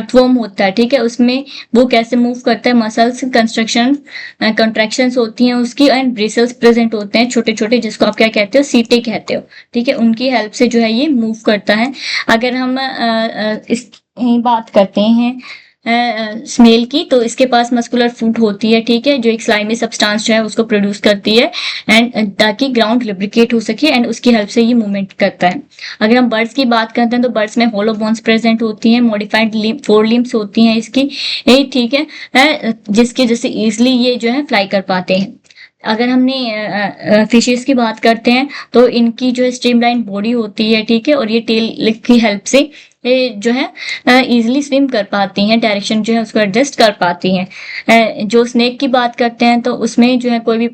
ट्वोम होता है, ठीक है, उसमें वो कैसे मूव करता है? मसल्स कंस्ट्रक्शन कंट्रैक्शंस होती हैं उसकी एंड ब्रेसल्स प्रेजेंट होते हैं छोटे छोटे, जिसको आप क्या कहते हो? सीटे कहते हो, ठीक है। उनकी हेल्प से जो है ये मूव करता है। अगर हम इस बात करते हैं स्मेल की, तो इसके पास मस्कुलर फुट होती है, ठीक है, जो एक स्लाइमी सब्सटेंस जो है उसको प्रोड्यूस करती है एंड ताकि ग्राउंड लिब्रिकेट हो सके एंड उसकी हेल्प से ये मूवमेंट करता है। अगर हम बर्ड्स की बात करते हैं तो बर्ड्स में होलो बोन्स प्रेजेंट होती हैं, मॉडिफाइड फोर लिम्स होती हैं इसकी, ठीक है, जिसकी जैसे इजिली ये जो है फ्लाई कर पाते हैं। अगर हमने फिशेस की बात करते हैं तो इनकी जो है स्ट्रीमलाइन बॉडी होती है, ठीक है, और ये टेल की हेल्प से ये जो है इजिली स्विम कर पाती हैं, डायरेक्शन जो है उसको एडजस्ट कर पाती हैं। जो स्नेक की बात करते हैं तो उसमें जो है कोई भी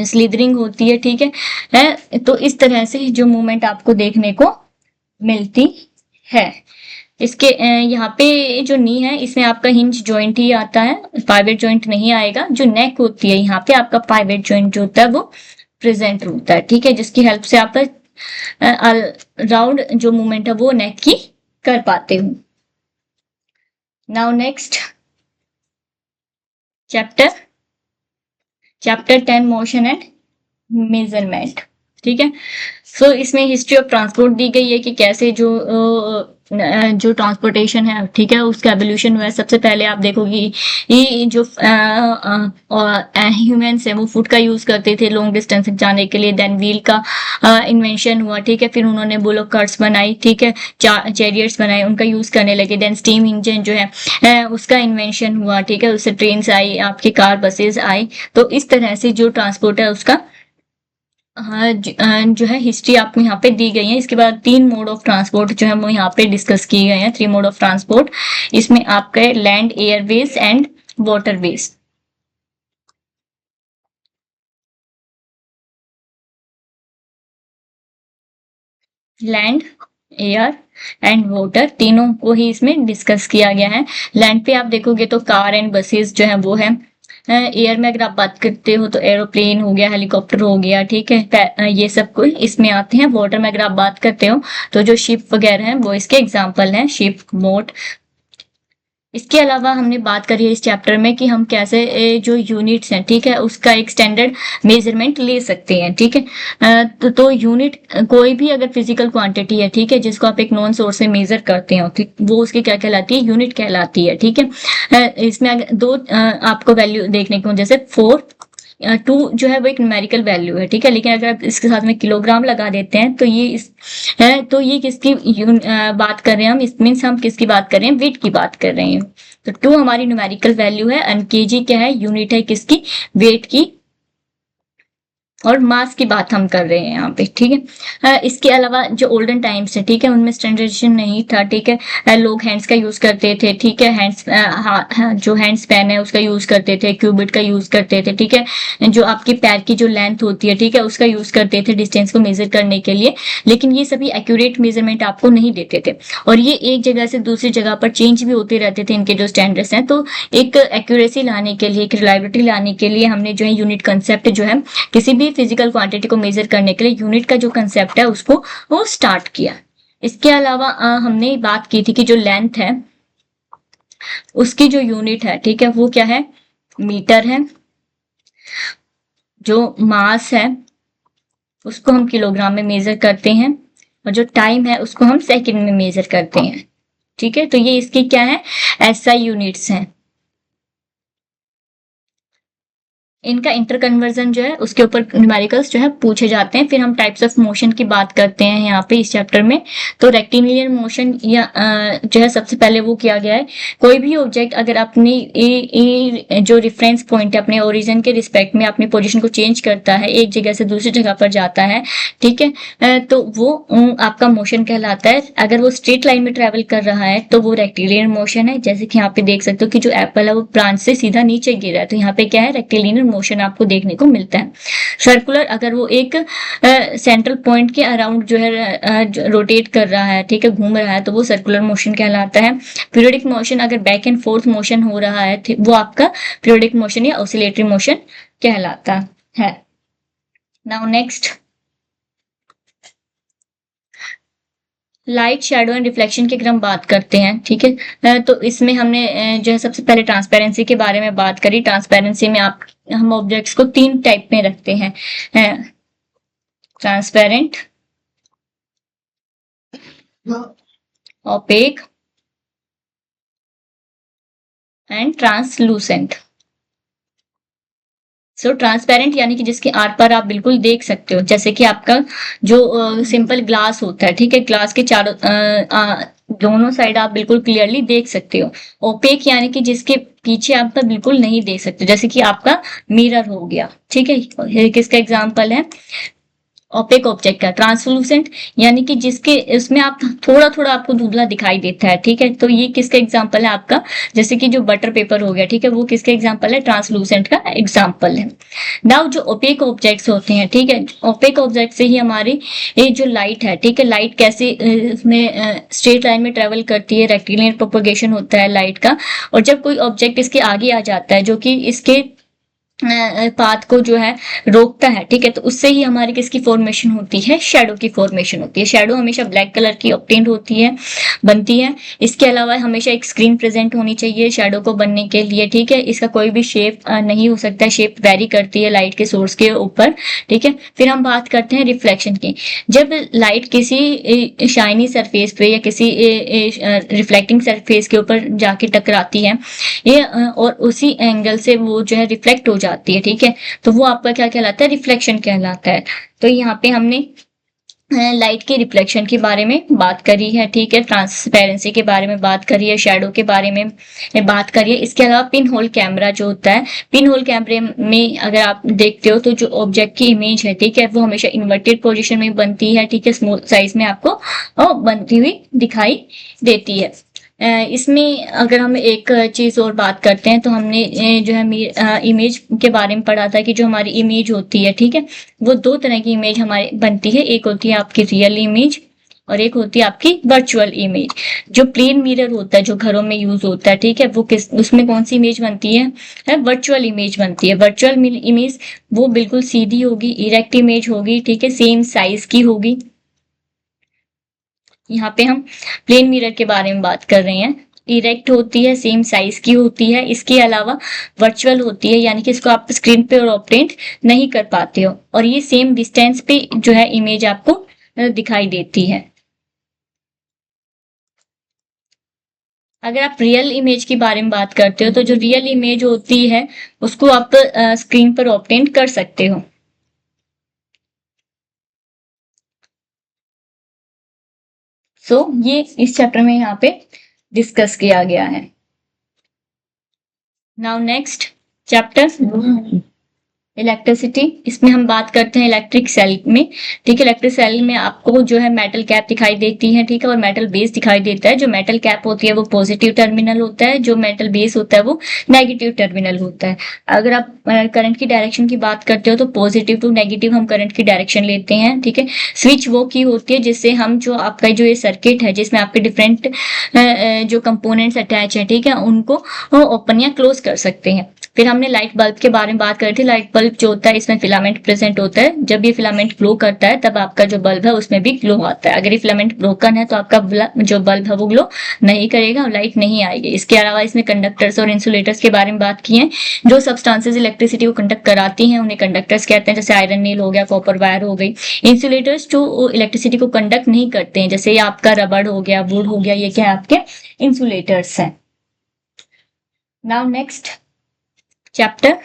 स्लिदरिंग होती है, ठीक है। तो इस तरह से जो मूवमेंट आपको देखने को मिलती है। इसके यहाँ पे जो नी है इसमें आपका हिंज जॉइंट ही आता है, पाइवेट जॉइंट नहीं आएगा। जो नेक होती है यहाँ पे आपका पाइवेट जॉइंट जो होता है वो प्रेजेंट होता है, ठीक है, जिसकी हेल्प से आप राउंड जो मूवमेंट है वो नेक की कर पाते हो। Now next chapter 10 motion and measurement, ठीक है। सो इसमें हिस्ट्री ऑफ ट्रांसपोर्ट दी गई है कि कैसे जो ट्रांसपोर्टेशन है, ठीक है, उसका एवोल्यूशन हुआ है। सबसे पहले आप देखोगे ये जो ह्यूमंस है वो फुट का यूज करते थे लॉन्ग डिस्टेंस जाने के लिए। देन व्हील का इन्वेंशन हुआ, ठीक है, फिर उन्होंने बुलोक कार्ट्स बनाई, ठीक है, चैरियट्स बनाए, उनका यूज करने लगे। देन स्टीम इंजन जो है उसका इन्वेंशन हुआ, ठीक है, उससे ट्रेन आई, आपकी कार बसेस आई। तो इस तरह से जो ट्रांसपोर्ट है उसका हाँ जो है हिस्ट्री आपको यहाँ पे दी गई है। इसके बाद 3 मोड ऑफ ट्रांसपोर्ट जो है वो यहाँ पे डिस्कस किए गए हैं। 3 मोड ऑफ ट्रांसपोर्ट, इसमें आपके land, Airways and waterways. Land, air and water, तीनों को ही इसमें डिस्कस किया गया है। लैंड पे आप देखोगे तो कार एंड बसेस जो है वो है। एयर में अगर आप बात करते हो तो एरोप्लेन हो गया, हेलीकॉप्टर हो गया, ठीक है, ये सब कुछ इसमें आते हैं। वाटर में अगर आप बात करते हो तो जो शिप वगैरह हैं वो इसके एग्जाम्पल हैं, शिप, बोट। इसके अलावा हमने बात करी है इस चैप्टर में कि हम कैसे जो यूनिट्स हैं, ठीक है, उसका एक स्टैंडर्ड मेजरमेंट ले सकते हैं, ठीक है। तो यूनिट कोई भी अगर फिजिकल क्वांटिटी है, ठीक है, जिसको आप एक नॉन सोर्स से मेजर करते हो, ठीक, वो उसकी क्या कहलाती है? यूनिट कहलाती है, ठीक है। इसमें अगर दो आपको वैल्यू देखने को, जैसे 4 2 जो है वो एक न्यूमेरिकल वैल्यू है, ठीक है, लेकिन अगर आप इसके साथ में किलोग्राम लगा देते हैं तो ये तो ये किसकी बात कर रहे हैं हम? इस मीन्स हम किसकी बात कर रहे हैं? वेट की बात कर रहे हैं। तो 2 हमारी न्यूमेरिकल वैल्यू है एंड केजी क्या है? यूनिट है किसकी? वेट की। और मास की बात हम कर रहे हैं यहाँ पे, ठीक है। इसके अलावा जो ओल्डन टाइम्स है, ठीक है, उनमें स्टैंडर्डाइजेशन नहीं था, ठीक है। लोग हैंड्स का यूज करते थे, ठीक है, जो हैंड स्पैन है उसका यूज करते थे, क्यूबिट का यूज करते थे, ठीक है। जो आपके पैर की जो लेंथ होती है, ठीक है, उसका यूज करते थे डिस्टेंस को मेजर करने के लिए, लेकिन ये सभी एक्यूरेट मेजरमेंट आपको नहीं देते थे, और ये एक जगह से दूसरी जगह पर चेंज भी होते रहते थे इनके जो स्टैंडर्ड्स हैं। तो एक एक्यूरेसी लाने के लिए, एक रिलायबिलिटी लाने के लिए हमने जो है यूनिट कंसेप्ट जो है किसी भी फिजिकल क्वांटिटी को मेजर करने के लिए यूनिट का जो कंसेप्ट है उसको वो स्टार्ट किया। इसके अलावा हमने बात की थी कि जो लेंथ है उसकी जो यूनिट है, ठीक है, वो क्या है, मीटर है। जो मास है उसको हम किलोग्राम में मेजर करते हैं, और जो टाइम है उसको हम सेकंड में मेजर करते हैं, ठीक है। तो ये इसकी क्या है, एसआई यूनिट्स हैं। इनका इंटर कन्वर्जन जो है उसके ऊपर न्यूमेरिकल्स जो है पूछे जाते हैं। फिर हम टाइप्स ऑफ मोशन की बात करते हैं यहाँ पे इस चैप्टर में। तो रेक्टिलिनियर मोशन या जो है सबसे पहले वो किया गया है, कोई भी ऑब्जेक्ट अगर अपनी जो रेफरेंस पॉइंट है अपने ओरिजिन के रिस्पेक्ट में अपनी पोजीशन को चेंज करता है, एक जगह से दूसरी जगह पर जाता है, ठीक है, तो वो आपका मोशन कहलाता है। अगर वो स्ट्रेट लाइन में ट्रेवल कर रहा है तो वो रेक्टिलिनियर मोशन है। जैसे कि यहाँ पे देख सकते हो कि जो एप्पल है वो ब्रांच से सीधा नीचे गिरा है, तो यहाँ पे क्या है, रेक्टिलिनियर मोशन आपको देखने को मिलता है। सर्कुलर, अगर वो एक सेंट्रल पॉइंट के अराउंड जो है रोटेट कर रहा है, ठीक है, घूम रहा है, तो वो सर्कुलर मोशन कहलाता है। पीरियोडिक मोशन, अगर बैक एंड फोर्थ मोशन हो रहा है, वो आपका पीरियोडिक मोशन या ऑसिलेटरी मोशन कहलाता है। Now next, light, shadow and reflection की अगर हम बात करते हैं, ठीक है, तो इसमें हमने जो है सबसे पहले ट्रांसपेरेंसी के बारे में बात करी। ट्रांसपेरेंसी में हम ऑब्जेक्ट्स को 3 टाइप में रखते हैं, transparent, opaque and translucent. So transparent यानी कि जिसके आर पार आप बिल्कुल देख सकते हो, जैसे कि आपका जो सिंपल ग्लास होता है, ठीक है, ग्लास के चारों दोनों साइड आप बिल्कुल क्लियरली देख सकते हो। ओपेक यानी कि जिसके पीछे आप तो बिल्कुल नहीं देख सकते, जैसे कि आपका मिरर हो गया, ठीक है, ये किसका एग्जाम्पल है, ओपेक ऑब्जेक्ट का। ट्रांसलूसेंट यानी कि जिसके इसमें आप थोड़ा थोड़ा आपको धुंधला दिखाई देता है, ठीक है, तो ये किसका एग्जांपल है आपका, जैसे कि जो बटर पेपर हो गया, ठीक है, वो किसका एग्जांपल है, ट्रांसलूसेंट का एग्जांपल है। नाउ जो ओपेक ऑब्जेक्ट्स होते हैं, ठीक है, ओपेक ऑब्जेक्ट से ही हमारी ये जो लाइट है, ठीक है, लाइट कैसे इसमें स्ट्रेट लाइन में ट्रेवल करती है, रेक्टिलिनियर प्रोपगेशन होता है लाइट का। और जब कोई ऑब्जेक्ट इसके आगे आ जाता है जो कि इसके पाथ को जो है रोकता है, ठीक है, तो उससे ही हमारी किसकी फॉर्मेशन होती है, शैडो की फॉर्मेशन होती है। शैडो हमेशा ब्लैक कलर की ऑब्टेन्ड होती है, बनती है। इसके अलावा हमेशा एक स्क्रीन प्रेजेंट होनी चाहिए शैडो को बनने के लिए, ठीक है। इसका कोई भी शेप नहीं हो सकता, शेप वेरी करती है लाइट के सोर्स के ऊपर, ठीक है। फिर हम बात करते हैं रिफ्लेक्शन की। जब लाइट किसी शाइनी सरफेस पे या किसी रिफ्लेक्टिंग सरफेस के ऊपर जाके टकराती है, ये और उसी एंगल से वो जो है रिफ्लेक्ट हो जाती है, ठीक है, तो वो आपका क्या कहलाता है, रिफ्लेक्शन कहलाता है। तो यहाँ पे हमने लाइट के रिफ्लेक्शन के बारे में बात करी है, ठीक है, ट्रांसपेरेंसी के बारे में बात करी है, शैडो के बारे में बात करी है। इसके अलावा पिन होल कैमरा जो होता है, पिन होल कैमरे में अगर आप देखते हो तो जो ऑब्जेक्ट की इमेज है, ठीक है, वो हमेशा इन्वर्टेड पोजीशन में बनती है, ठीक है, स्मॉल साइज में आपको बनती हुई दिखाई देती है। इसमें अगर हम एक चीज और बात करते हैं तो हमने जो है इमेज के बारे में पढ़ा था कि जो हमारी इमेज होती है, ठीक है, वो 2 तरह की इमेज हमारी बनती है। एक होती है आपकी रियल इमेज और एक होती है आपकी वर्चुअल इमेज। जो प्लेन मिरर होता है जो घरों में यूज होता है, ठीक है, वो उसमें कौन सी इमेज बनती है, वर्चुअल इमेज बनती है। वर्चुअल इमेज वो बिल्कुल सीधी होगी, इरेक्ट इमेज होगी, ठीक है, सेम साइज की होगी। यहाँ पे हम प्लेन मिरर के बारे में बात कर रहे हैं। इरेक्ट होती है, सेम साइज की होती है। इसके अलावा वर्चुअल होती है, यानी कि इसको आप स्क्रीन पे ऑब्टेंड नहीं कर पाते हो, और ये सेम डिस्टेंस पे जो है इमेज आपको दिखाई देती है। अगर आप रियल इमेज के बारे में बात करते हो तो जो रियल इमेज होती है उसको आप स्क्रीन पर ऑब्टेंड कर सकते हो। सो ये इस चैप्टर में यहाँ पे डिस्कस किया गया है। नाउ नेक्स्ट चैप्टर इलेक्ट्रिसिटी, इसमें हम बात करते हैं इलेक्ट्रिक सेल में। ठीक है, इलेक्ट्रिक सेल में आपको जो है मेटल कैप दिखाई देती है, ठीक है, और मेटल बेस दिखाई देता है। जो मेटल कैप होती है वो पॉजिटिव टर्मिनल होता है, जो मेटल बेस होता है वो नेगेटिव टर्मिनल होता है। अगर आप करंट की डायरेक्शन की बात करते हो तो पॉजिटिव टू नेगेटिव हम करंट की डायरेक्शन लेते हैं। ठीक है, स्विच वो की होती है जिससे हम जो आपका जो ये सर्किट है जिसमें आपके डिफरेंट जो कंपोनेंट्स अटैच है, ठीक है, उनको ओपन या क्लोज कर सकते हैं। फिर हमने लाइट बल्ब के बारे में बात करी थी। लाइट बल्ब जो होता है इसमें फिलामेंट प्रेजेंट होता है, जब ये फिलामेंट ग्लो करता है तब आपका जो बल्ब है उसमें भी ग्लो आता है। अगर ये फिलामेंट ब्रोकन है तो आपका जो बल्ब है वो ग्लो नहीं करेगा और लाइट नहीं आएगी। इसके अलावा इसमें कंडक्टर्स और इंसुलेटर्स के बारे में बात की है। जो सब्सटेंसेस इलेक्ट्रिसिटी को कंडक्ट कराती हैं उन्हें कंडक्टर्स कहते हैं, जैसे आयरन नील हो गया, कॉपर वायर हो गई। इंसुलेटर्स जो इलेक्ट्रिसिटी को कंडक्ट नहीं करते हैं, जैसे ये आपका रबड़ हो गया, वुड हो गया, ये क्या है आपके इंसुलेटर्स हैं। Now next chapter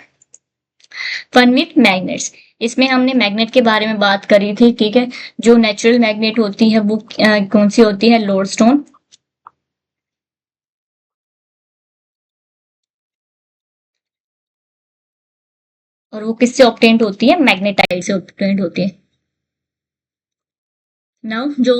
fun with magnets. इसमें हमने मैग्नेट के बारे में बात करी थी। ठीक है, जो नेचुरल मैग्नेट होती है वो कौन सी होती है? लोडस्टोन। और वो किससे ऑब्टेन्ड होती है? मैग्नेटाइट से ऑब्टेन्ड होती है। नाउ जो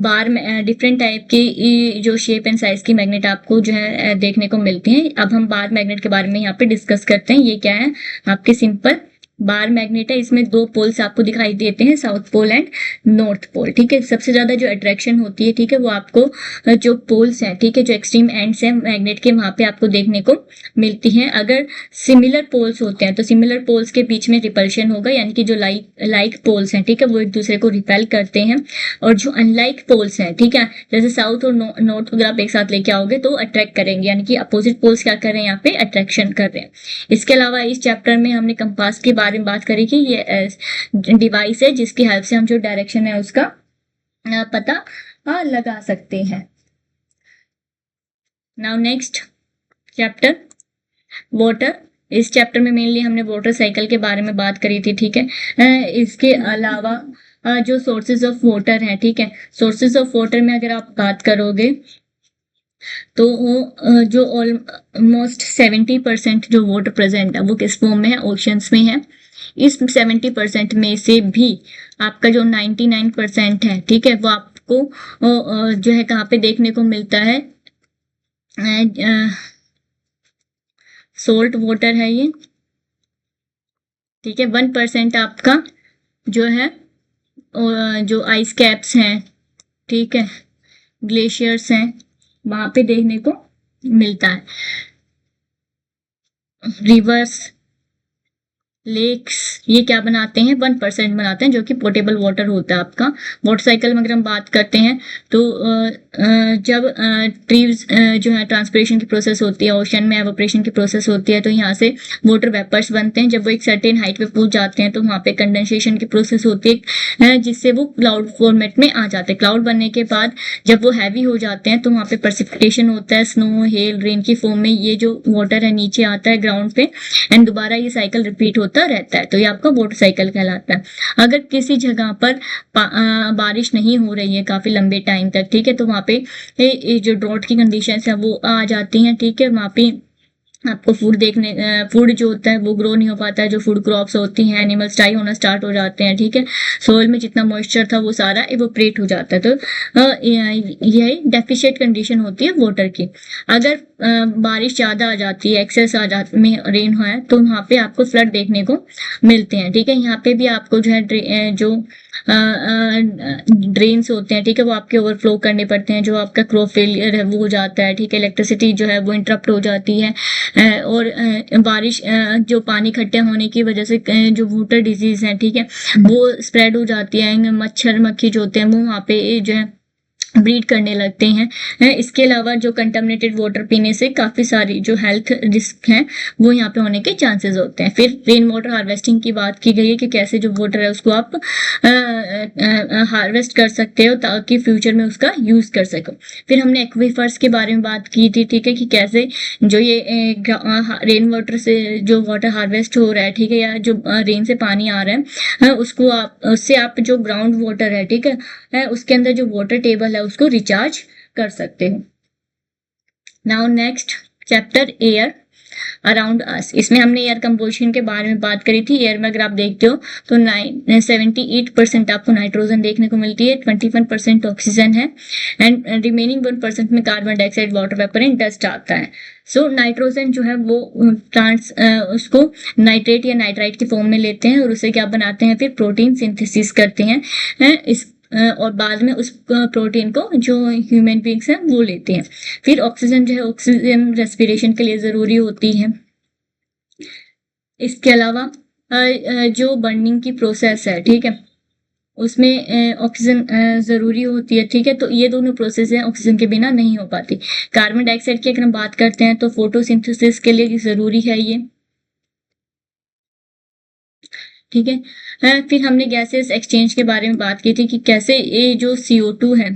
बार में डिफरेंट टाइप की जो शेप एंड साइज की मैग्नेट आपको जो है देखने को मिलती हैं। अब हम बार मैग्नेट के बारे में यहाँ पे डिस्कस करते हैं। ये क्या है? आपके सिंपल बार मैग्नेट है। इसमें दो पोल्स आपको दिखाई देते हैं, south pole and north pole. ठीक है, सबसे ज्यादा जो अट्रैक्शन होती है, ठीक है, वो आपको जो पोल्स हैं, ठीक है, जो एक्सट्रीम एंड्स हैं मैग्नेट के, वहां पे आपको देखने को मिलती हैं। अगर सिमिलर पोल्स होते हैं तो सिमिलर पोल्स के बीच में रिपल्शन होगा, यानी कि जो लाइक पोल्स हैं, ठीक है, वो एक दूसरे को रिपेल करते हैं। और जो अनलाइक पोल्स हैं, ठीक है, जैसे साउथ और नॉर्थ अगर आप एक साथ लेके आओगे तो अट्रैक्ट करेंगे, यानी कि अपोजिट पोल्स क्या कर रहे हैं? यहाँ पे अट्रैक्शन कर रहे हैं। इसके अलावा इस चैप्टर में हमने कंपास के बारे में बात करी कि ये डिवाइस है जिसकी हेल्प से हम जो डायरेक्शन है उसका पता लगा सकते हैं। Now next chapter water. इस चैप्टर में मेनली हमने वाटर साइकिल के बारे में बात करी थी। ठीक है, इसके अलावा जो सोर्सेज ऑफ वाटर हैं, ठीक है, सोर्सेज ऑफ वाटर में अगर आप बात करोगे तो जो ऑलमोस्ट 70% जो वाटर प्रेजेंट है वो किस फॉर्म में है? ओशंस में है। इस 70% में से भी आपका जो 99% है, ठीक है, वो आपको जो है कहाँ पे देखने को मिलता है? सोल्ट वाटर है ये। ठीक है, 1% आपका जो है जो आइस कैप्स हैं, ठीक है, ग्लेशियर्स हैं, वहां पे देखने को मिलता है। रिवर्स, लेक्स, ये क्या बनाते हैं? 1% बनाते हैं, जो कि पोर्टेबल वाटर होता है आपका। वाटर साइकिल में अगर हम बात करते हैं तो जब ट्रीज जो है ट्रांसपिरेशन की प्रोसेस होती है, ओशन में एवोपरेशन की प्रोसेस होती है, तो यहाँ से वाटर वेपर्स बनते हैं। जब वो एक सर्टेन हाइट पे पहुंच जाते हैं तो वहाँ पे कंडेंसेशन की प्रोसेस होती है, जिससे वो क्लाउड फॉर्मेट में आ जाते हैं। क्लाउड बनने के बाद जब वो हैवी हो जाते हैं तो वहाँ पे प्रेसिपिटेशन होता है, स्नो, हेल, रेन की फॉर्म में ये जो वाटर है नीचे आता है ग्राउंड पे, एंड दोबारा ये साइकिल रिपीट होता रहता है। तो ये आपका वाटर साइकिल कहलाता है। अगर किसी जगह पर बारिश नहीं हो रही है काफी लंबे टाइम तक, ठीक है, तो वहां पे जो ड्रॉट की कंडीशन है वो आ जाती हैं। ठीक है, वहां पे आपको फूड जो होता है वो ग्रो नहीं हो पाता है। जो फूड क्रॉप्स होती हैं, एनिमल्स डाई होना स्टार्ट हो जाते हैं। ठीक है, सोइल में जितना मॉइस्चर था वो सारा इवोपरेट हो जाता है। तो यही डेफिशिएंट कंडीशन होती है वाटर की। अगर बारिश ज्यादा आ जाती है, एक्सेस आ जाती में रेन है, तो वहाँ पे आपको फ्लड देखने को मिलते हैं। ठीक है, यहाँ पे भी आपको जो है जो ड्रेन्स होते हैं, ठीक है, वो आपके ओवरफ्लो करने पड़ते हैं। जो आपका क्रॉप फेलियर है वो हो जाता है। ठीक है, इलेक्ट्रिसिटी जो है वो इंटरप्ट हो जाती है। और बारिश जो पानी इकट्ठे होने की वजह से जो वाटर डिजीज है, ठीक है, वो स्प्रेड हो जाती है। मच्छर मक्खी जो होते हैं वो वहाँ पे जो है ब्रीड करने लगते हैं। इसके अलावा जो कंटामिनेटेड वाटर पीने से काफी सारी जो हेल्थ रिस्क हैं वो यहाँ पे होने के चांसेस होते हैं। फिर रेन वाटर हार्वेस्टिंग की बात की गई है कि कैसे जो वाटर है उसको आप हार्वेस्ट कर सकते हो ताकि फ्यूचर में उसका यूज कर सको। फिर हमने एक्वीफर्स के बारे में बात की थी। ठीक है, कि कैसे जो ये रेन वाटर से जो वाटर हार्वेस्ट हो रहा है, ठीक है, या जो रेन से पानी आ रहा है, उसको उससे आप जो ग्राउंड वाटर है, ठीक है, उसके अंदर जो वाटर टेबल है उसको रिचार्ज कर सकते हो। Now next chapter air. Around us. इसमें हमने एयर कंपोजिशन के बारे में बात करी थी। एयर में अगर आप देखते हो तो 78% आपको नाइट्रोजन देखने को मिलती है, 21% ऑक्सीजन है एंड रिमेनिंग 1% में carbon dioxide, water vapour and dust आता है। सो नाइट्रोजन जो है वो प्लांट्स उसको नाइट्रेट या नाइट्राइट की फॉर्म में लेते हैं और उसे क्या बनाते हैं, फिर प्रोटीन सिंथेसिस करते हैं इस और बाद में उस प्रोटीन को जो ह्यूमन बींग्स हैं वो लेते हैं। फिर ऑक्सीजन जो है, ऑक्सीजन रेस्पिरेशन के लिए ज़रूरी होती है। इसके अलावा जो बर्निंग की प्रोसेस है, ठीक है, उसमें ऑक्सीजन ज़रूरी होती है, ठीक है। तो ये दोनों प्रोसेस हैं ऑक्सीजन के बिना नहीं हो पाती। कार्बन डाइऑक्साइड की अगर हम बात करते हैं तो फोटोसिंथेसिस के लिए ज़रूरी है ये, ठीक है। फिर हमने गैसेस एक्सचेंज के बारे में बात की थी कि कैसे ये जो CO2 है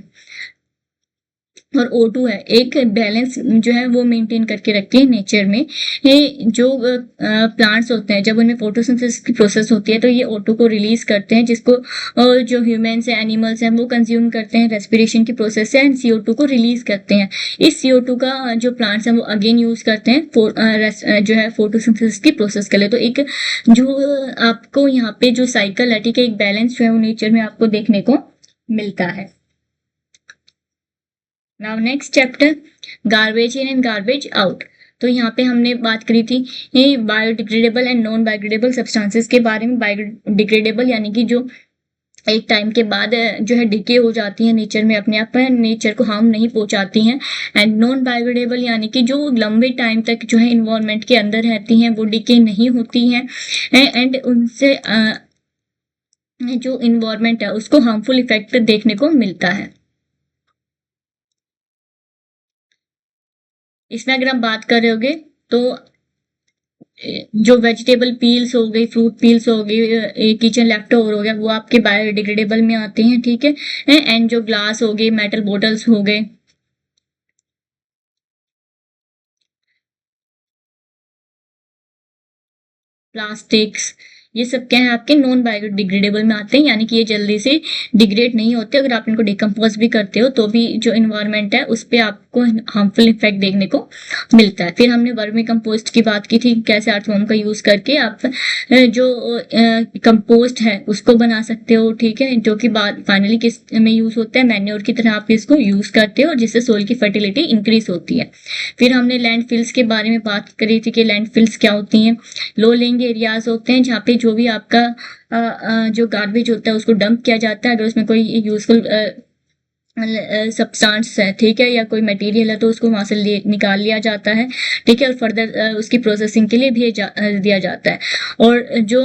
और O2 है, एक बैलेंस जो है वो मेंटेन करके रखती है नेचर में। ये जो प्लांट्स होते हैं, जब उनमें फोटोसिंथेसिस की प्रोसेस होती है तो ये O2 को रिलीज करते हैं, जिसको जो ह्यूमन्स हैं, एनिमल्स हैं, वो कंज्यूम करते हैं रेस्पिरेशन की प्रोसेस से एंड CO2 को रिलीज करते हैं। इस CO2 का जो प्लांट्स हैं वो अगेन यूज करते हैं जो है फोटोसिंथेसिस की प्रोसेस के लिए। तो एक जो आपको यहाँ पे जो साइकिल है, ठीक है, एक बैलेंस जो है वो नेचर में आपको देखने को मिलता है। Now next chapter, garbage in and garbage out. तो यहाँ पे हमने बात करी थी ये biodegradable and non biodegradable substances के बारे में। बायोडिग्रेडेबल यानी कि जो एक टाइम के बाद जो है डिके हो जाती हैं नेचर में, अपने आप नेचर को हार्म नहीं पहुंचाती हैं। एंड नॉन बायोडिग्रेडेबल यानी कि जो लंबे टाइम तक जो है इन्वायरमेंट के अंदर रहती हैं, वो डिके नहीं होती हैं एंड उनसे जो इन्वायरमेंट है उसको हार्मफुल इफेक्ट देखने को मिलता है। इसमें अगर हम बात कर रहे होगे तो जो वेजिटेबल पील्स हो गई, फ्रूट पील्स हो गई, किचन लेफ्ट ओवर हो गया, वो आपके बायोडिग्रेडेबल में आते हैं, ठीक है। एंड जो ग्लास हो गए, मेटल बोटल्स हो गए, प्लास्टिक्स, ये सब क्या है आपके नॉन बायोडिग्रेडेबल में आते हैं, यानी कि ये जल्दी से डिग्रेड नहीं होते। अगर आप इनको डिकम्पोज भी करते हो तो भी जो इन्वायरमेंट है उस पर आपको हार्मफुल इफेक्ट देखने को मिलता है। फिर हमने वर्मी कंपोस्ट की बात की थी, कैसे अर्थवर्म का यूज करके आप जो कंपोस्ट है उसको बना सकते हो, ठीक है, जो कि बाद फाइनली किस में यूज होता है, मैन्योर की तरह आप इसको यूज करते हो जिससे सोइल की फर्टिलिटी इंक्रीज होती है। फिर हमने लैंडफिल्स के बारे में बात करी थी कि लैंडफिल्स क्या होती हैं। लो लेइंग एरियाज होते हैं जहाँ पे जो भी आपका जो गार्बेज होता है उसको डंप किया जाता है। अगर उसमें कोई यूजफुल सब्सटेंस है, ठीक है, या कोई मटेरियल है तो उसको वहां से निकाल लिया जाता है, ठीक है, और फर्दर उसकी प्रोसेसिंग के लिए दिया जाता है। और जो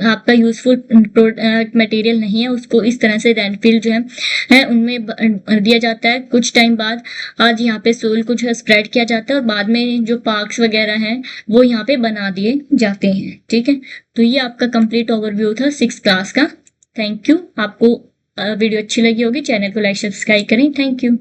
आपका यूजफुल मटेरियल नहीं है उसको इस तरह से लैंडफिल जो है उनमें दिया जाता है। कुछ टाइम बाद आज यहाँ पे सोइल को जो है स्प्रेड किया जाता है और बाद में जो पार्क्स वगैरह हैं वो यहाँ पे बना दिए जाते हैं, ठीक है। तो ये आपका कंप्लीट ओवरव्यू था 6th क्लास का। Thank you. आपको वीडियो अच्छी लगी होगी, चैनल को लाइक सब्सक्राइब करें। Thank you.